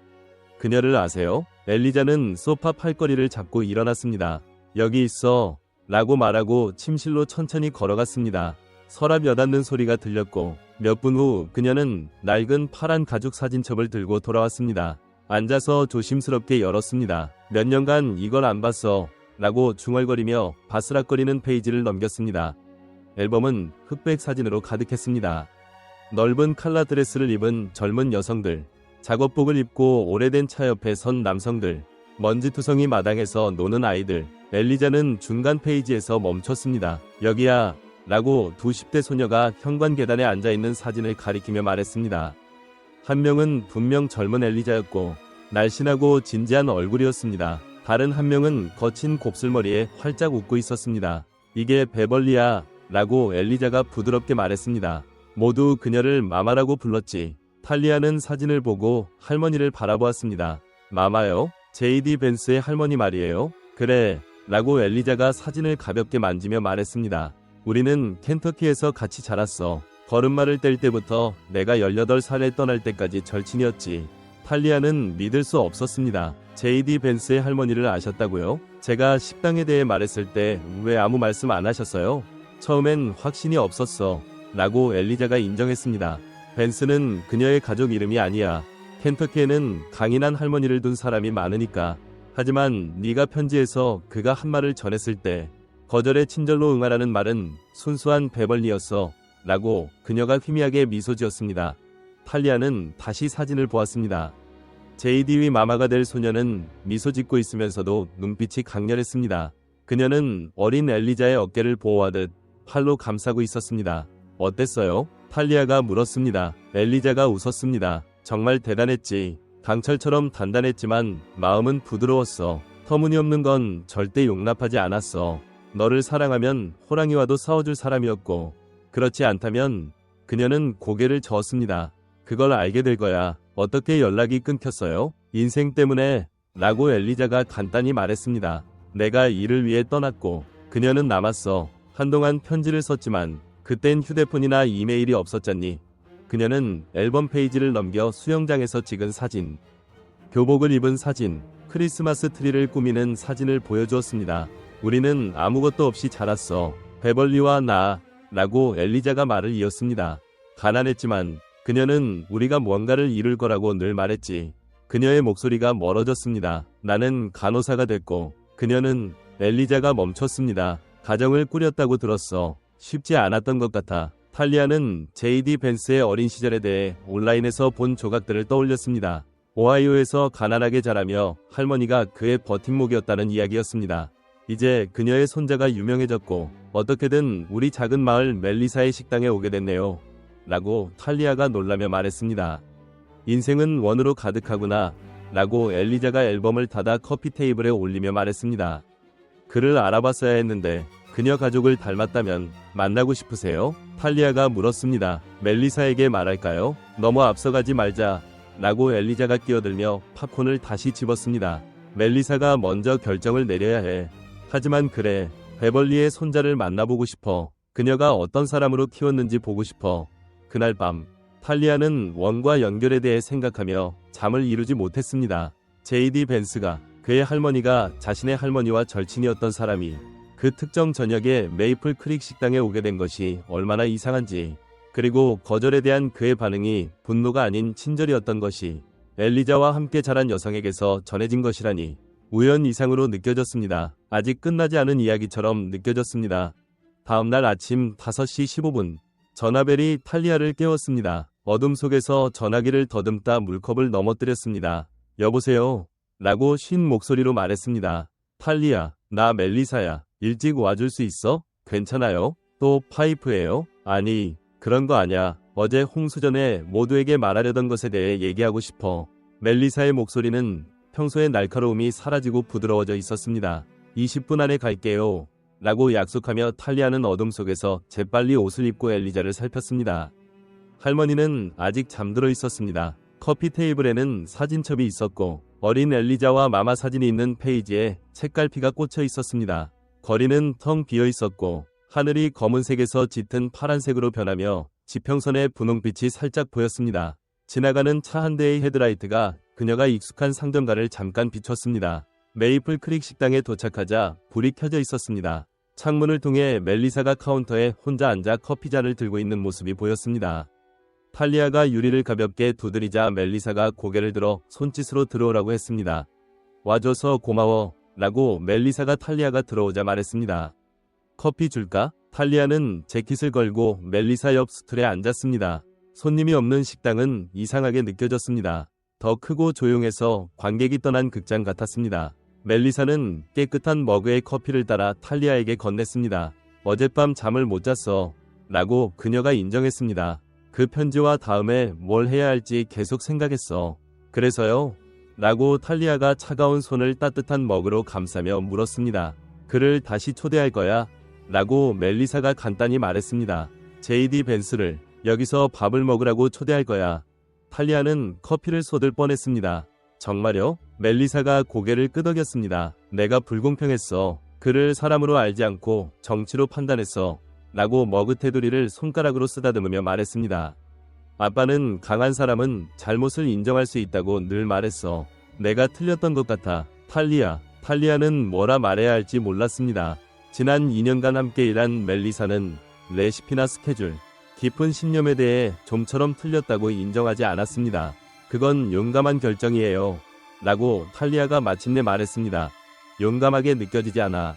그녀를 아세요? 엘리자는 소파 팔걸이를 잡고 일어났습니다. 여기 있어. 라고 말하고 침실로 천천히 걸어갔습니다. 서랍 여닫는 소리가 들렸고 몇 분 후 그녀는 낡은 파란 가죽 사진첩을 들고 돌아왔습니다. 앉아서 조심스럽게 열었습니다. 몇 년간 이걸 안 봤어. 라고 중얼거리며 바스락거리는 페이지를 넘겼습니다. 앨범은 흑백 사진으로 가득했습니다. 넓은 칼라 드레스를 입은 젊은 여성들, 작업복을 입고 오래된 차 옆에 선 남성들, 먼지투성이 마당에서 노는 아이들. 엘리자는 중간 페이지에서 멈췄습니다. 여기야. 라고 두 10대 소녀가 현관 계단에 앉아있는 사진을 가리키며 말했습니다. 한 명은 분명 젊은 엘리자였고 날씬하고 진지한 얼굴이었습니다. 다른 한 명은 거친 곱슬머리에 활짝 웃고 있었습니다. 이게 베벌리야. 라고 엘리자가 부드럽게 말했습니다. 모두 그녀를 마마라고 불렀지. 탈리아는 사진을 보고 할머니를 바라보았습니다. 마마요? JD 벤스의 할머니 말이에요? 그래. 라고 엘리자가 사진을 가볍게 만지며 말했습니다. 우리는 켄터키에서 같이 자랐어. 걸음마를 뗄 때부터 내가 18살에 떠날 때까지 절친이었지. 탈리아는 믿을 수 없었습니다. JD 벤스의 할머니를 아셨다고요? 제가 식당에 대해 말했을 때 왜 아무 말씀 안 하셨어요? 처음엔 확신이 없었어. 라고 엘리자가 인정했습니다. 벤스는 그녀의 가족 이름이 아니야. 켄터키에는 강인한 할머니를 둔 사람이 많으니까. 하지만 네가 편지에서 그가 한 말을 전했을 때 거절에 친절로 응하라는 말은 순수한 베벌리였어. 라고 그녀가 희미하게 미소 지었습니다. 탈리아는 다시 사진을 보았습니다. JD의 마마가 될 소녀는 미소 짓고 있으면서도 눈빛이 강렬했습니다. 그녀는 어린 엘리자의 어깨를 보호하듯 팔로 감싸고 있었습니다. 어땠어요? 탈리아가 물었습니다. 엘리자가 웃었습니다. 정말 대단했지. 강철처럼 단단했지만 마음은 부드러웠어. 터무니없는 건 절대 용납하지 않았어. 너를 사랑하면 호랑이와도 싸워줄 사람이었고 그렇지 않다면 그녀는 고개를 저었습니다. 그걸 알게 될 거야. 어떻게 연락이 끊겼어요? 인생 때문에 라고 엘리자가 간단히 말했습니다. 내가 일을 위해 떠났고 그녀는 남았어. 한동안 편지를 썼지만 그땐 휴대폰이나 이메일이 없었잖니. 그녀는 앨범 페이지를 넘겨 수영장에서 찍은 사진, 교복을 입은 사진, 크리스마스 트리를 꾸미는 사진을 보여주었습니다. 우리는 아무것도 없이 자랐어. 베벌리와 나 라고 엘리자가 말을 이었습니다. 가난했지만 그녀는 우리가 뭔가를 이룰 거라고 늘 말했지. 그녀의 목소리가 멀어졌습니다. 나는 간호사가 됐고 그녀는 엘리자가 멈췄습니다. 가정을 꾸렸다고 들었어. 쉽지 않았던 것 같아. 탈리아는 제이디 벤스의 어린 시절에 대해 온라인에서 본 조각들을 떠올렸습니다. 오하이오에서 가난하게 자라며 할머니가 그의 버팀목이었다는 이야기였습니다. 이제 그녀의 손자가 유명해졌고 어떻게든 우리 작은 마을 멜리사의 식당에 오게 됐네요. 라고 탈리아가 놀라며 말했습니다. 인생은 원으로 가득하구나. 라고 엘리자가 앨범을 닫아 커피 테이블에 올리며 말했습니다. 그를 알아봤어야 했는데 그녀 가족을 닮았다면 만나고 싶으세요? 탈리아가 물었습니다. 멜리사에게 말할까요? 너무 앞서가지 말자. 라고 엘리자가 끼어들며 팝콘을 다시 집었습니다. 멜리사가 먼저 결정을 내려야 해. 하지만 그래. 베벌리의 손자를 만나보고 싶어. 그녀가 어떤 사람으로 키웠는지 보고 싶어. 그날 밤 탈리아는 원과 연결에 대해 생각하며 잠을 이루지 못했습니다. 제이디 벤스가 그의 할머니가 자신의 할머니와 절친이었던 사람이 그 특정 저녁에 메이플 크릭 식당에 오게 된 것이 얼마나 이상한지, 그리고 거절에 대한 그의 반응이 분노가 아닌 친절이었던 것이 엘리자와 함께 자란 여성에게서 전해진 것이라니 우연 이상으로 느껴졌습니다. 아직 끝나지 않은 이야기처럼 느껴졌습니다. 다음날 아침 5시 15분 전화벨이 탈리아를 깨웠습니다. 어둠 속에서 전화기를 더듬다 물컵을 넘어뜨렸습니다. 여보세요? 라고 쉰 목소리로 말했습니다. 탈리아, 나 멜리사야. 일찍 와줄 수 있어? 괜찮아요? 또 파이프예요? 아니, 그런 거 아냐. 어제 홍수 전에 모두에게 말하려던 것에 대해 얘기하고 싶어. 멜리사의 목소리는 평소의 날카로움이 사라지고 부드러워져 있었습니다. 20분 안에 갈게요. 라고 약속하며 탈리아는 어둠 속에서 재빨리 옷을 입고 엘리자를 살폈습니다. 할머니는 아직 잠들어 있었습니다. 커피 테이블에는 사진첩이 있었고 어린 엘리자와 마마 사진이 있는 페이지에 책갈피가 꽂혀 있었습니다. 거리는 텅 비어 있었고 하늘이 검은색에서 짙은 파란색으로 변하며 지평선의 분홍빛이 살짝 보였습니다. 지나가는 차 한 대의 헤드라이트가 그녀가 익숙한 상점가를 잠깐 비췄습니다. 메이플 크릭 식당에 도착하자 불이 켜져 있었습니다. 창문을 통해 멜리사가 카운터에 혼자 앉아 커피잔을 들고 있는 모습이 보였습니다. 탈리아가 유리를 가볍게 두드리자 멜리사가 고개를 들어 손짓으로 들어오라고 했습니다. 와줘서 고마워. 라고 멜리사가 탈리아가 들어오자 말했습니다. 커피 줄까? 탈리아는 재킷을 걸고 멜리사 옆 스툴에 앉았습니다. 손님이 없는 식당은 이상하게 느껴졌습니다. 더 크고 조용해서 관객이 떠난 극장 같았습니다. 멜리사는 깨끗한 머그에 커피를 따라 탈리아에게 건넸습니다. 어젯밤 잠을 못 잤어. 라고 그녀가 인정했습니다. 그 편지와 다음에 뭘 해야 할지 계속 생각했어. 그래서요? 라고 탈리아가 차가운 손을 따뜻한 머그로 감싸며 물었습니다. 그를 다시 초대할 거야? 라고 멜리사가 간단히 말했습니다. 제이디 벤스를 여기서 밥을 먹으라고 초대할 거야. 탈리아는 커피를 쏟을 뻔했습니다. 정말요? 멜리사가 고개를 끄덕였습니다. 내가 불공평했어. 그를 사람으로 알지 않고 정치로 판단했어. 라고 머그 테두리를 손가락으로 쓰다듬으며 말했습니다. 아빠는 강한 사람은 잘못을 인정할 수 있다고 늘 말했어. 내가 틀렸던 것 같아. 탈리아는 뭐라 말해야 할지 몰랐습니다. 지난 2년간 함께 일한 멜리사는 레시피나 스케줄, 깊은 신념에 대해 좀처럼 틀렸다고 인정하지 않았습니다. 그건 용감한 결정이에요. 라고 탈리아가 마침내 말했습니다. 용감하게 느껴지지 않아.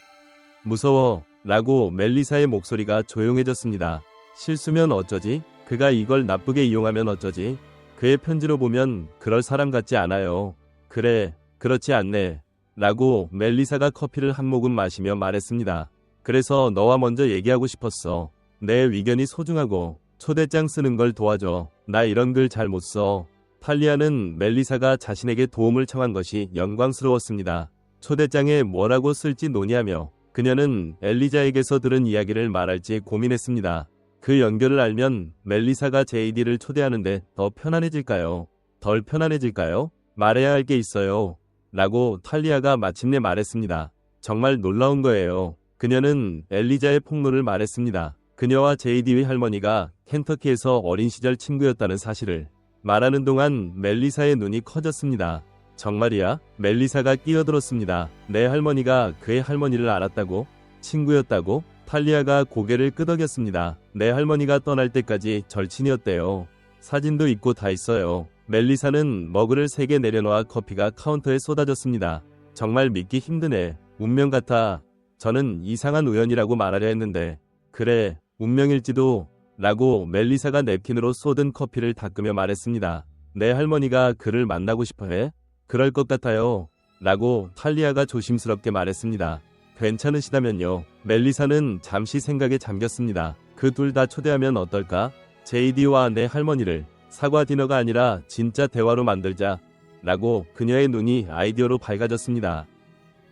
무서워. 라고 멜리사의 목소리가 조용해졌습니다. 실수면 어쩌지? 그가 이걸 나쁘게 이용하면 어쩌지? 그의 편지로 보면 그럴 사람 같지 않아요. 그래, 그렇지 않네. 라고 멜리사가 커피를 한 모금 마시며 말했습니다. 그래서 너와 먼저 얘기하고 싶었어. 내 의견이 소중하고 초대장 쓰는 걸 도와줘. 나 이런 글 잘 못 써. 탈리아는 멜리사가 자신에게 도움을 청한 것이 영광스러웠습니다. 초대장에 뭐라고 쓸지 논의하며 그녀는 엘리자에게서 들은 이야기를 말할지 고민했습니다. 그 연결을 알면 멜리사가 JD를 초대하는데 더 편안해질까요? 덜 편안해질까요? 말해야 할 게 있어요. 라고 탈리아가 마침내 말했습니다. 정말 놀라운 거예요. 그녀는 엘리자의 폭로를 말했습니다. 그녀와 JD의 할머니가 켄터키에서 어린 시절 친구였다는 사실을 말하는 동안 멜리사의 눈이 커졌습니다. 정말이야? 멜리사가 끼어들었습니다. 내 할머니가 그의 할머니를 알았다고? 친구였다고? 탈리아가 고개를 끄덕였습니다. 내 할머니가 떠날 때까지 절친이었대요. 사진도 있고 다 있어요. 멜리사는 머그를 3개 내려놓아 커피가 카운터에 쏟아졌습니다. 정말 믿기 힘드네. 운명 같아. 저는 이상한 우연이라고 말하려 했는데 그래, 운명일지도 라고 멜리사가 냅킨으로 쏟은 커피를 닦으며 말했습니다. 내 할머니가 그를 만나고 싶어해? 그럴 것 같아요. 라고 탈리아가 조심스럽게 말했습니다. 괜찮으시다면요. 멜리사는 잠시 생각에 잠겼습니다. 그 둘 다 초대하면 어떨까? JD와 내 할머니를 사과 디너가 아니라 진짜 대화로 만들자. 라고 그녀의 눈이 아이디어로 밝아졌습니다.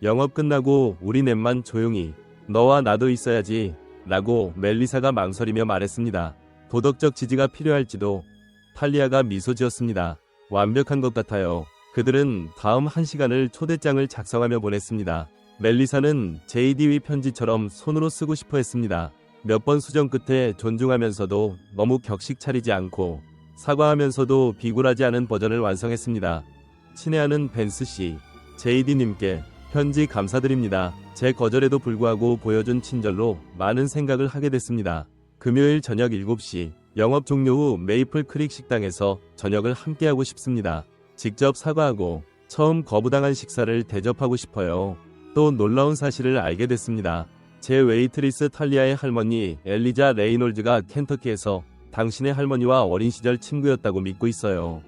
영업 끝나고 우리 넷만 조용히 너와 나도 있어야지. 라고 멜리사가 망설이며 말했습니다. 도덕적 지지가 필요할지도. 탈리아가 미소 지었습니다. 완벽한 것 같아요. 그들은 다음 1시간을 초대장을 작성하며 보냈습니다. 멜리사는 JD의 편지처럼 손으로 쓰고 싶어 했습니다. 몇 번 수정 끝에 존중하면서도 너무 격식 차리지 않고 사과하면서도 비굴하지 않은 버전을 완성했습니다. 친애하는 벤스 씨, JD님께 편지 감사드립니다. 제 거절에도 불구하고 보여준 친절로 많은 생각을 하게 됐습니다. 금요일 저녁 7시 영업 종료 후 메이플 크릭 식당에서 저녁을 함께하고 싶습니다. 직접 사과하고 처음 거부당한 식사를 대접하고 싶어요. 또 놀라운 사실을 알게 됐습니다. 제 웨이트리스 탈리아의 할머니 엘리자 레이놀즈가 켄터키에서 당신의 할머니와 어린 시절 친구였다고 믿고 있어요.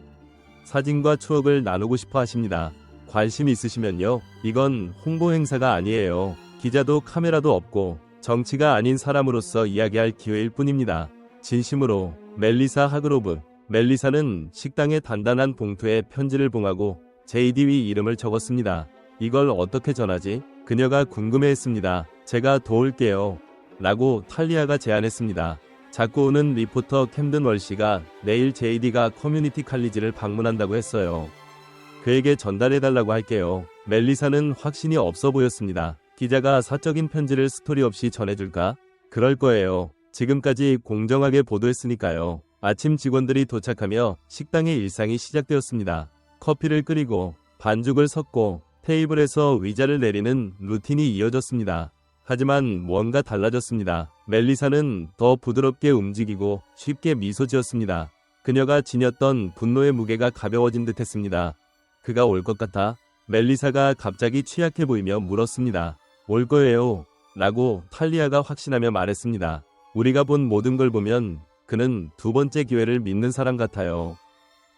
사진과 추억을 나누고 싶어 하십니다. 관심 있으시면요. 이건 홍보 행사가 아니에요. 기자도 카메라도 없고 정치가 아닌 사람으로서 이야기할 기회일 뿐입니다. 진심으로 멜리사 하그로브. 멜리사는 식당의 단단한 봉투에 편지를 봉하고 JD의 이름을 적었습니다. 이걸 어떻게 전하지? 그녀가 궁금해했습니다. 제가 도울게요. 라고 탈리아가 제안했습니다. 자꾸 오는 리포터 캠든 월시가 내일 JD가 커뮤니티 칼리지를 방문한다고 했어요. 그에게 전달해달라고 할게요. 멜리사는 확신이 없어 보였습니다. 기자가 사적인 편지를 스토리 없이 전해줄까? 그럴 거예요. 지금까지 공정하게 보도했으니까요. 아침 직원들이 도착하며 식당의 일상이 시작되었습니다. 커피를 끓이고 반죽을 섞고 테이블에서 의자를 내리는 루틴이 이어졌습니다. 하지만 뭔가 달라졌습니다. 멜리사는 더 부드럽게 움직이고 쉽게 미소 지었습니다. 그녀가 지녔던 분노의 무게가 가벼워진 듯 했습니다. 그가 올 것 같아? 멜리사가 갑자기 취약해 보이며 물었습니다. 올 거예요. 라고 탈리아가 확신하며 말했습니다. 우리가 본 모든 걸 보면 그는 두 번째 기회를 믿는 사람 같아요.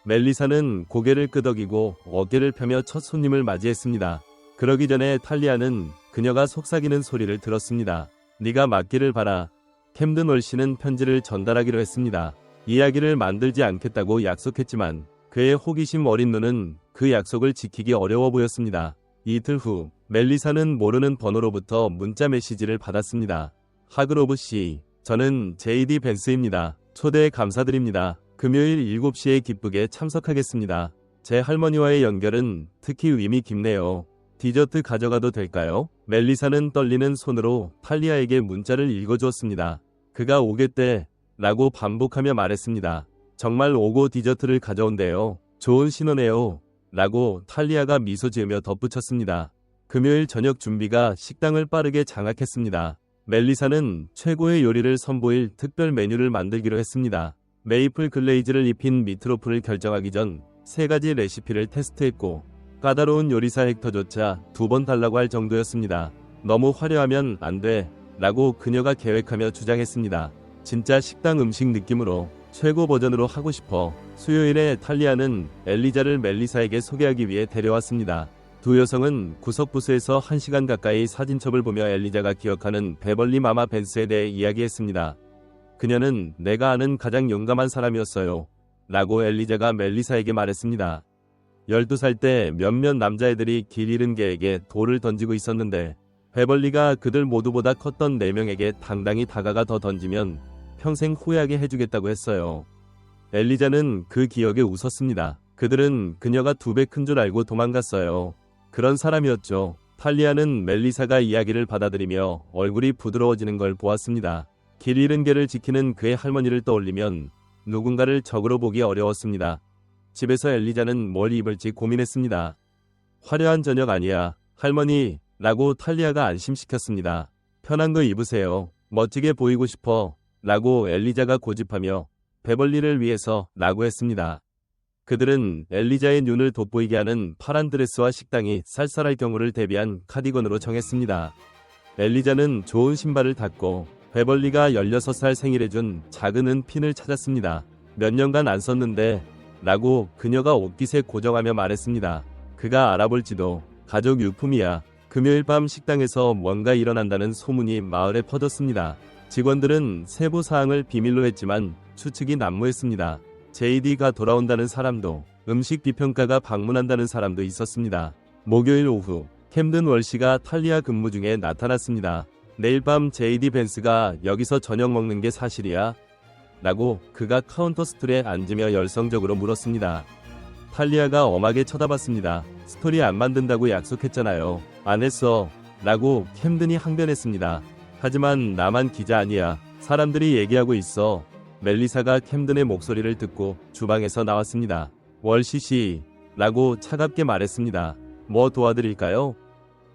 멜리사는 고개를 끄덕이고 어깨를 펴며 첫 손님을 맞이했습니다. 그러기 전에 탈리아는 그녀가 속삭이는 소리를 들었습니다. 네가 맞기를 바라. 캠든 월시는 편지를 전달하기로 했습니다. 이야기를 만들지 않겠다고 약속했지만 그의 호기심 어린 눈은 그 약속을 지키기 어려워 보였습니다. 이틀 후 멜리사는 모르는 번호로부터 문자 메시지를 받았습니다. 하그로브 씨, 저는 JD 벤스입니다. 초대에 감사드립니다. 금요일 7시에 기쁘게 참석하겠습니다. 제 할머니와의 연결은 특히 의미 깊네요. 디저트 가져가도 될까요? 멜리사는 떨리는 손으로 탈리아에게 문자를 읽어주었습니다. 그가 오겠대 라고 반복하며 말했습니다. 정말 오고 디저트를 가져온대요. 좋은 신호네요. 라고 탈리아가 미소 지으며 덧붙였습니다. 금요일 저녁 준비가 식당을 빠르게 장악했습니다. 멜리사는 최고의 요리를 선보일 특별 메뉴를 만들기로 했습니다. 메이플 글레이즈를 입힌 미트로프를 결정하기 전 3가지 레시피를 테스트했고 까다로운 요리사 헥터조차 2번 달라고 할 정도였습니다. 너무 화려하면 안 돼 라고 그녀가 계획하며 주장했습니다. 진짜 식당 음식 느낌으로 최고 버전으로 하고 싶어. 수요일에 탈리아는 엘리자를 멜리사에게 소개하기 위해 데려왔습니다. 두 여성은 구석부스에서 1시간 가까이 사진첩을 보며 엘리자가 기억하는 베벌리 마마 벤스에 대해 이야기했습니다. 그녀는 내가 아는 가장 용감한 사람이었어요. 라고 엘리자가 멜리사에게 말했습니다. 12살 때 몇몇 남자애들이 길 잃은 개에게 돌을 던지고 있었는데 베벌리가 그들 모두보다 컸던 4명에게 당당히 다가가 더 던지면 평생 후회하게 해주겠다고 했어요. 엘리자는 그 기억에 웃었습니다. 그들은 그녀가 2배 큰 줄 알고 도망갔어요. 그런 사람이었죠. 탈리아는 멜리사가 이야기를 받아들이며 얼굴이 부드러워지는 걸 보았습니다. 길 잃은 개를 지키는 그의 할머니를 떠올리면 누군가를 적으로 보기 어려웠습니다. 집에서 엘리자는 뭘 입을지 고민했습니다. 화려한 저녁 아니야, 할머니, 라고 탈리아가 안심시켰습니다. 편한 거 입으세요. 멋지게 보이고 싶어. 라고 엘리자가 고집하며 베벌리를 위해서 라고 했습니다. 그들은 엘리자의 눈을 돋보이게 하는 파란 드레스와 식당이 쌀쌀할 경우를 대비한 카디건으로 정했습니다. 엘리자는 좋은 신발을 탔고 베벌리가 16살 생일에 준 작은 은핀을 찾았습니다. 몇 년간 안 썼는데 라고 그녀가 옷깃에 고정하며 말했습니다. 그가 알아볼지도. 가족 유품이야. 금요일 밤 식당에서 뭔가 일어난다는 소문이 마을에 퍼졌습니다. 직원들은 세부 사항을 비밀로 했지만 추측이 난무했습니다. JD가 돌아온다는 사람도, 음식 비평가가 방문한다는 사람도 있었습니다. 목요일 오후 캠든 월시가 탈리아 근무 중에 나타났습니다. 내일 밤 JD 벤스가 여기서 저녁 먹는 게 사실이야? 라고 그가 카운터 스툴에 앉으며 열성적으로 물었습니다. 탈리아가 엄하게 쳐다봤습니다. 스토리 안 만든다고 약속했잖아요. 안 했어. 라고 캠든이 항변했습니다. 하지만 나만 기자 아니야. 사람들이 얘기하고 있어. 멜리사가 캠든의 목소리를 듣고 주방에서 나왔습니다. 월시씨 라고 차갑게 말했습니다. 뭐 도와드릴까요?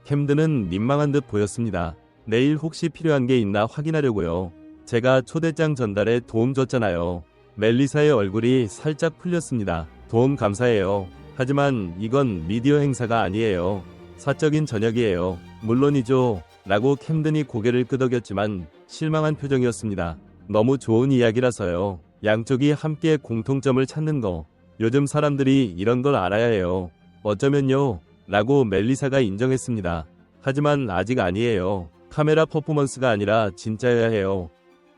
캠든은 민망한 듯 보였습니다. 내일 혹시 필요한 게 있나 확인하려고요. 제가 초대장 전달에 도움 줬잖아요. 멜리사의 얼굴이 살짝 풀렸습니다. 도움 감사해요. 하지만 이건 미디어 행사가 아니에요. 사적인 저녁이에요. 물론이죠. 라고 캠든이 고개를 끄덕였지만 실망한 표정이었습니다. 너무 좋은 이야기라서요. 양쪽이 함께 공통점을 찾는 거. 요즘 사람들이 이런 걸 알아야 해요. 어쩌면요. 라고 멜리사가 인정했습니다. 하지만 아직 아니에요. 카메라 퍼포먼스가 아니라 진짜여야 해요.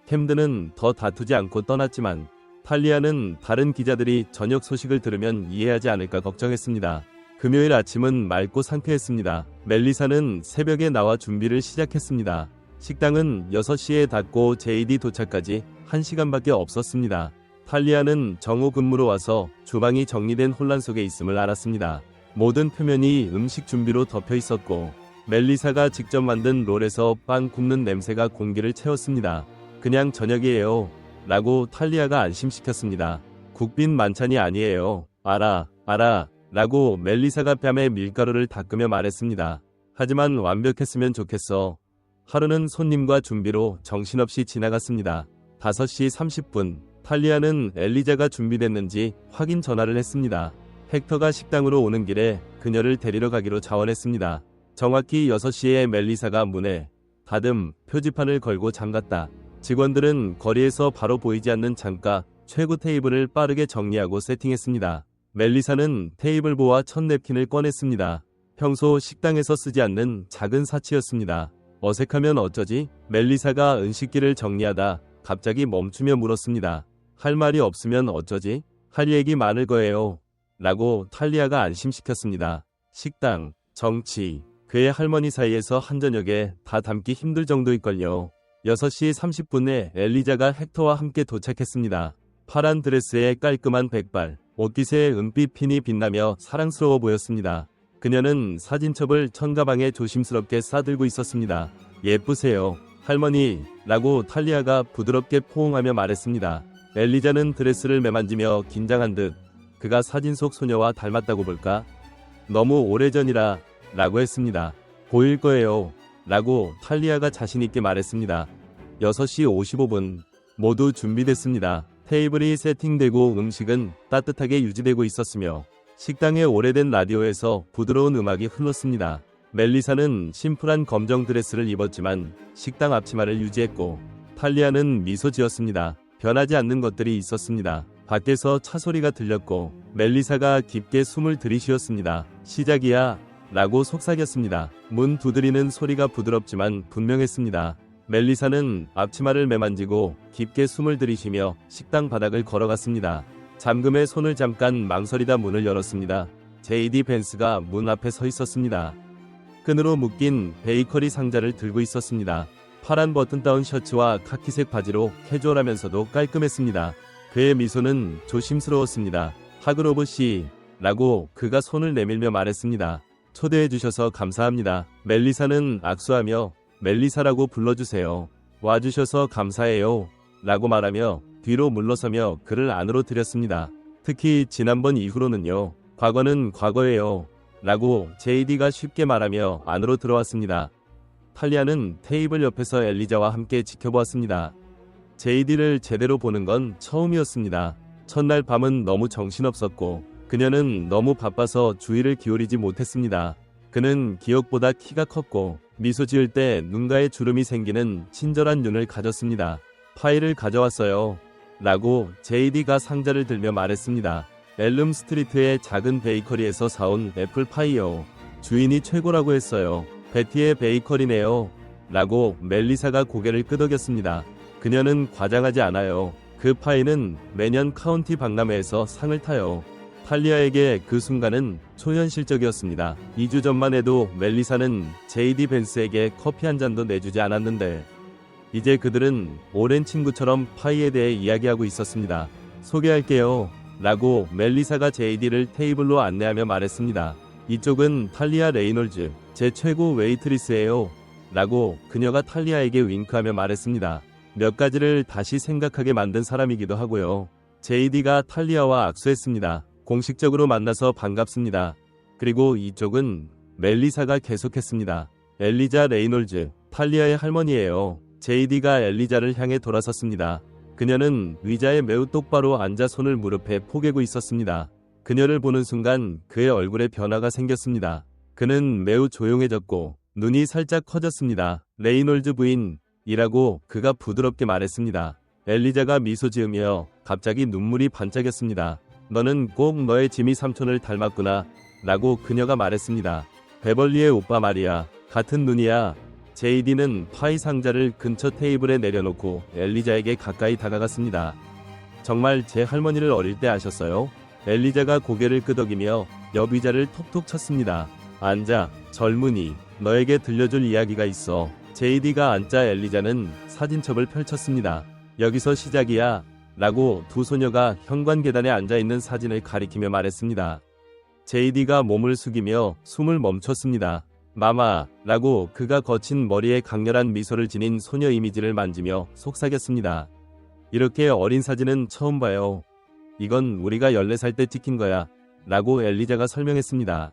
캠든은 더 다투지 않고 떠났지만 탈리아는 다른 기자들이 저녁 소식을 들으면 이해하지 않을까 걱정했습니다. 금요일 아침은 맑고 상쾌했습니다. 멜리사는 새벽에 나와 준비를 시작했습니다. 식당은 6시에 닫고 JD 도착까지 1시간밖에 없었습니다. 탈리아는 정오 근무로 와서 주방이 정리된 혼란 속에 있음을 알았습니다. 모든 표면이 음식 준비로 덮여 있었고 멜리사가 직접 만든 롤에서 빵 굽는 냄새가 공기를 채웠습니다. 그냥 저녁이에요. 라고 탈리아가 안심시켰습니다. 국빈 만찬이 아니에요. 알아. 라고 멜리사가 뺨에 밀가루를 닦으며 말했습니다. 하지만 완벽했으면 좋겠어. 하루는 손님과 준비로 정신없이 지나갔습니다. 5시 30분 탈리아는 엘리자가 준비됐는지 확인 전화를 했습니다. 헥터가 식당으로 오는 길에 그녀를 데리러 가기로 자원했습니다. 정확히 6시에 멜리사가 문에 다듬 표지판을 걸고 잠갔다. 직원들은 거리에서 바로 보이지 않는 창가 최고 테이블을 빠르게 정리하고 세팅했습니다. 멜리사는 테이블보와 첫 냅킨을 꺼냈습니다. 평소 식당에서 쓰지 않는 작은 사치였습니다. 어색하면 어쩌지? 멜리사가 은식기를 정리하다 갑자기 멈추며 물었습니다. 할 말이 없으면 어쩌지? 할 얘기 많을 거예요. 라고 탈리아가 안심시켰습니다. 식당, 정치, 그의 할머니 사이에서 한 저녁에 다 담기 힘들 정도일걸요. 6시 30분에 엘리자가 헥터와 함께 도착했습니다. 파란 드레스에 깔끔한 백발, 옷깃에 은빛 핀이 빛나며 사랑스러워 보였습니다. 그녀는 사진첩을 천가방에 조심스럽게 싸들고 있었습니다. 예쁘세요, 할머니, 라고 탈리아가 부드럽게 포옹하며 말했습니다. 엘리자는 드레스를 매만지며 긴장한 듯 그가 사진 속 소녀와 닮았다고 볼까? 너무 오래전이라 라고 했습니다. 보일 거예요. 라고 탈리아가 자신있게 말했습니다. 6시 55분 모두 준비됐습니다. 테이블이 세팅되고 음식은 따뜻하게 유지되고 있었으며 식당의 오래된 라디오에서 부드러운 음악이 흘렀습니다. 멜리사는 심플한 검정 드레스를 입었지만 식당 앞치마를 유지했고 탈리아는 미소 지었습니다. 변하지 않는 것들이 있었습니다. 밖에서 차 소리가 들렸고 멜리사가 깊게 숨을 들이쉬었습니다. 시작이야 라고 속삭였습니다. 문 두드리는 소리가 부드럽지만 분명했습니다. 멜리사는 앞치마를 매만지고 깊게 숨을 들이쉬며 식당 바닥을 걸어갔습니다. 잠금에 손을 잠깐 망설이다 문을 열었습니다. JD 벤스가 문 앞에 서 있었습니다. 끈으로 묶인 베이커리 상자를 들고 있었습니다. 파란 버튼 다운 셔츠와 카키색 바지로 캐주얼하면서도 깔끔했습니다. 그의 미소는 조심스러웠습니다. 하그로브 씨, 라고 그가 손을 내밀며 말했습니다. 초대해 주셔서 감사합니다. 멜리사는 악수하며 멜리사라고 불러주세요. 와주셔서 감사해요. 라고 말하며 뒤로 물러서며 그를 안으로 들였습니다. 특히 지난번 이후로는요. 과거는 과거예요. 라고 JD가 쉽게 말하며 안으로 들어왔습니다. 탈리아는 테이블 옆에서 엘리자와 함께 지켜보았습니다. JD를 제대로 보는 건 처음이었습니다. 첫날 밤은 너무 정신없었고 그녀는 너무 바빠서 주의를 기울이지 못했습니다. 그는 기억보다 키가 컸고 미소 지을 때 눈가에 주름이 생기는 친절한 눈을 가졌습니다. 파일을 가져왔어요. 라고 JD가 상자를 들며 말했습니다. 엘름 스트리트의 작은 베이커리에서 사온 애플파이요. 주인이 최고라고 했어요. 베티의 베이커리네요. 라고 멜리사가 고개를 끄덕였습니다. 그녀는 과장하지 않아요. 그 파이는 매년 카운티 박람회에서 상을 타요. 탈리아에게 그 순간은 초현실적이었습니다. 2주 전만 해도 멜리사는 JD 벤스에게 커피 한 잔도 내주지 않았는데 이제 그들은 오랜 친구처럼 파이에 대해 이야기하고 있었습니다. 소개할게요. 라고 멜리사가 JD를 테이블로 안내하며 말했습니다. 이쪽은 탈리아 레이놀즈, 제 최고 웨이트리스예요. 라고 그녀가 탈리아에게 윙크하며 말했습니다. 몇 가지를 다시 생각하게 만든 사람이기도 하고요. JD가 탈리아와 악수했습니다. 공식적으로 만나서 반갑습니다. 그리고 이쪽은 멜리사가 계속했습니다. 엘리자 레이놀즈, 탈리아의 할머니예요. JD가 엘리자를 향해 돌아섰습니다. 그녀는 의자에 매우 똑바로 앉아 손을 무릎에 포개고 있었습니다. 그녀를 보는 순간 그의 얼굴에 변화가 생겼습니다. 그는 매우 조용해졌고 눈이 살짝 커졌습니다. 레이놀즈 부인이라고 그가 부드럽게 말했습니다. 엘리자가 미소 지으며 갑자기 눈물이 반짝였습니다. 너는 꼭 너의 지미 삼촌을 닮았구나. 라고 그녀가 말했습니다. 베벌리의 오빠 말이야. 같은 눈이야. JD는 파이 상자를 근처 테이블에 내려놓고 엘리자에게 가까이 다가갔습니다. 정말 제 할머니를 어릴 때 아셨어요? 엘리자가 고개를 끄덕이며 옆 의자를 톡톡 쳤습니다. 앉아, 젊은이. 너에게 들려줄 이야기가 있어. JD가 앉자 엘리자는 사진첩을 펼쳤습니다. 여기서 시작이야. 라고 두 소녀가 현관 계단에 앉아있는 사진을 가리키며 말했습니다. JD가 몸을 숙이며 숨을 멈췄습니다. 마마, 라고 그가 거친 머리에 강렬한 미소를 지닌 소녀 이미지를 만지며 속삭였습니다. 이렇게 어린 사진은 처음 봐요. 이건 우리가 14살 때 찍힌 거야. 라고 엘리자가 설명했습니다.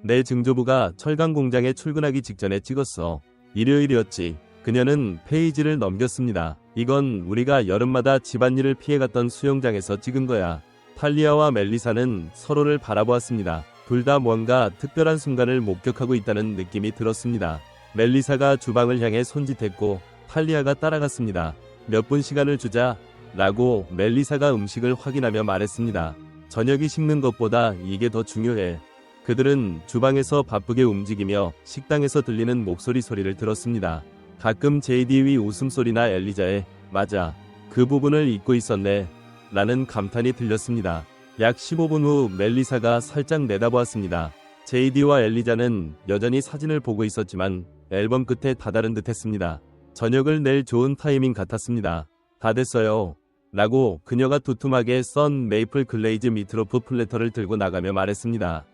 내 증조부가 철강 공장에 출근하기 직전에 찍었어. 일요일이었지. 그녀는 페이지를 넘겼습니다. 이건 우리가 여름마다 집안일을 피해갔던 수영장에서 찍은 거야. 탈리아와 멜리사는 서로를 바라보았습니다. 둘 다 뭔가 특별한 순간을 목격하고 있다는 느낌이 들었습니다. 멜리사가 주방을 향해 손짓했고 탈리아가 따라갔습니다. 몇 분 시간을 주자. 라고 멜리사가 음식을 확인하며 말했습니다. 저녁이 식는 것보다 이게 더 중요해. 그들은 주방에서 바쁘게 움직이며 식당에서 들리는 목소리 소리를 들었습니다. 가끔 JD의 웃음소리나 엘리자의 맞아, 그 부분을 잊고 있었네. 라는 감탄이 들렸습니다. 약 15분 후 멜리사가 살짝 내다보았습니다. JD와 엘리자는 여전히 사진을 보고 있었지만 앨범 끝에 다다른 듯 했습니다. 저녁을 낼 좋은 타이밍 같았습니다. 다 됐어요. 라고 그녀가 두툼하게 썬 메이플 글레이즈 미트로프 플래터를 들고 나가며 말했습니다.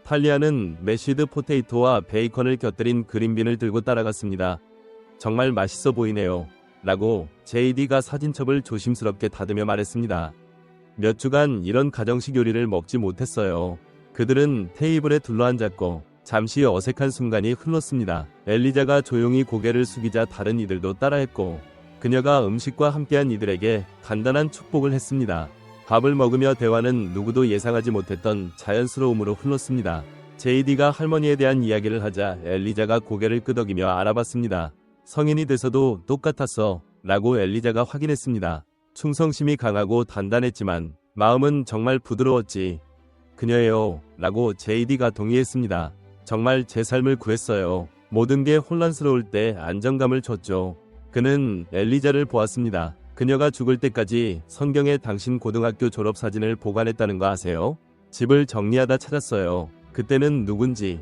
탈리아는 매쉬드 포테이토와 베이컨을 곁들인 그린빈을 들고 따라갔습니다. 정말 맛있어 보이네요. 라고 JD가 사진첩을 조심스럽게 다듬며 말했습니다. 몇 주간 이런 가정식 요리를 먹지 못했어요. 그들은 테이블에 둘러앉았고 잠시 어색한 순간이 흘렀습니다. 엘리자가 조용히 고개를 숙이자 다른 이들도 따라했고 그녀가 음식과 함께한 이들에게 간단한 축복을 했습니다. 밥을 먹으며 대화는 누구도 예상하지 못했던 자연스러움으로 흘렀습니다. JD가 할머니에 대한 이야기를 하자 엘리자가 고개를 끄덕이며 알아봤습니다. 성인이 돼서도 똑같았어. 라고 엘리자가 확인했습니다. 충성심이 강하고 단단했지만 마음은 정말 부드러웠지. 그녀예요. 라고 JD가 동의했습니다. 정말 제 삶을 구했어요. 모든 게 혼란스러울 때 안정감을 줬죠. 그는 엘리자를 보았습니다. 그녀가 죽을 때까지 성경에 당신 고등학교 졸업 사진을 보관했다는 거 아세요? 집을 정리하다 찾았어요. 그때는 누군지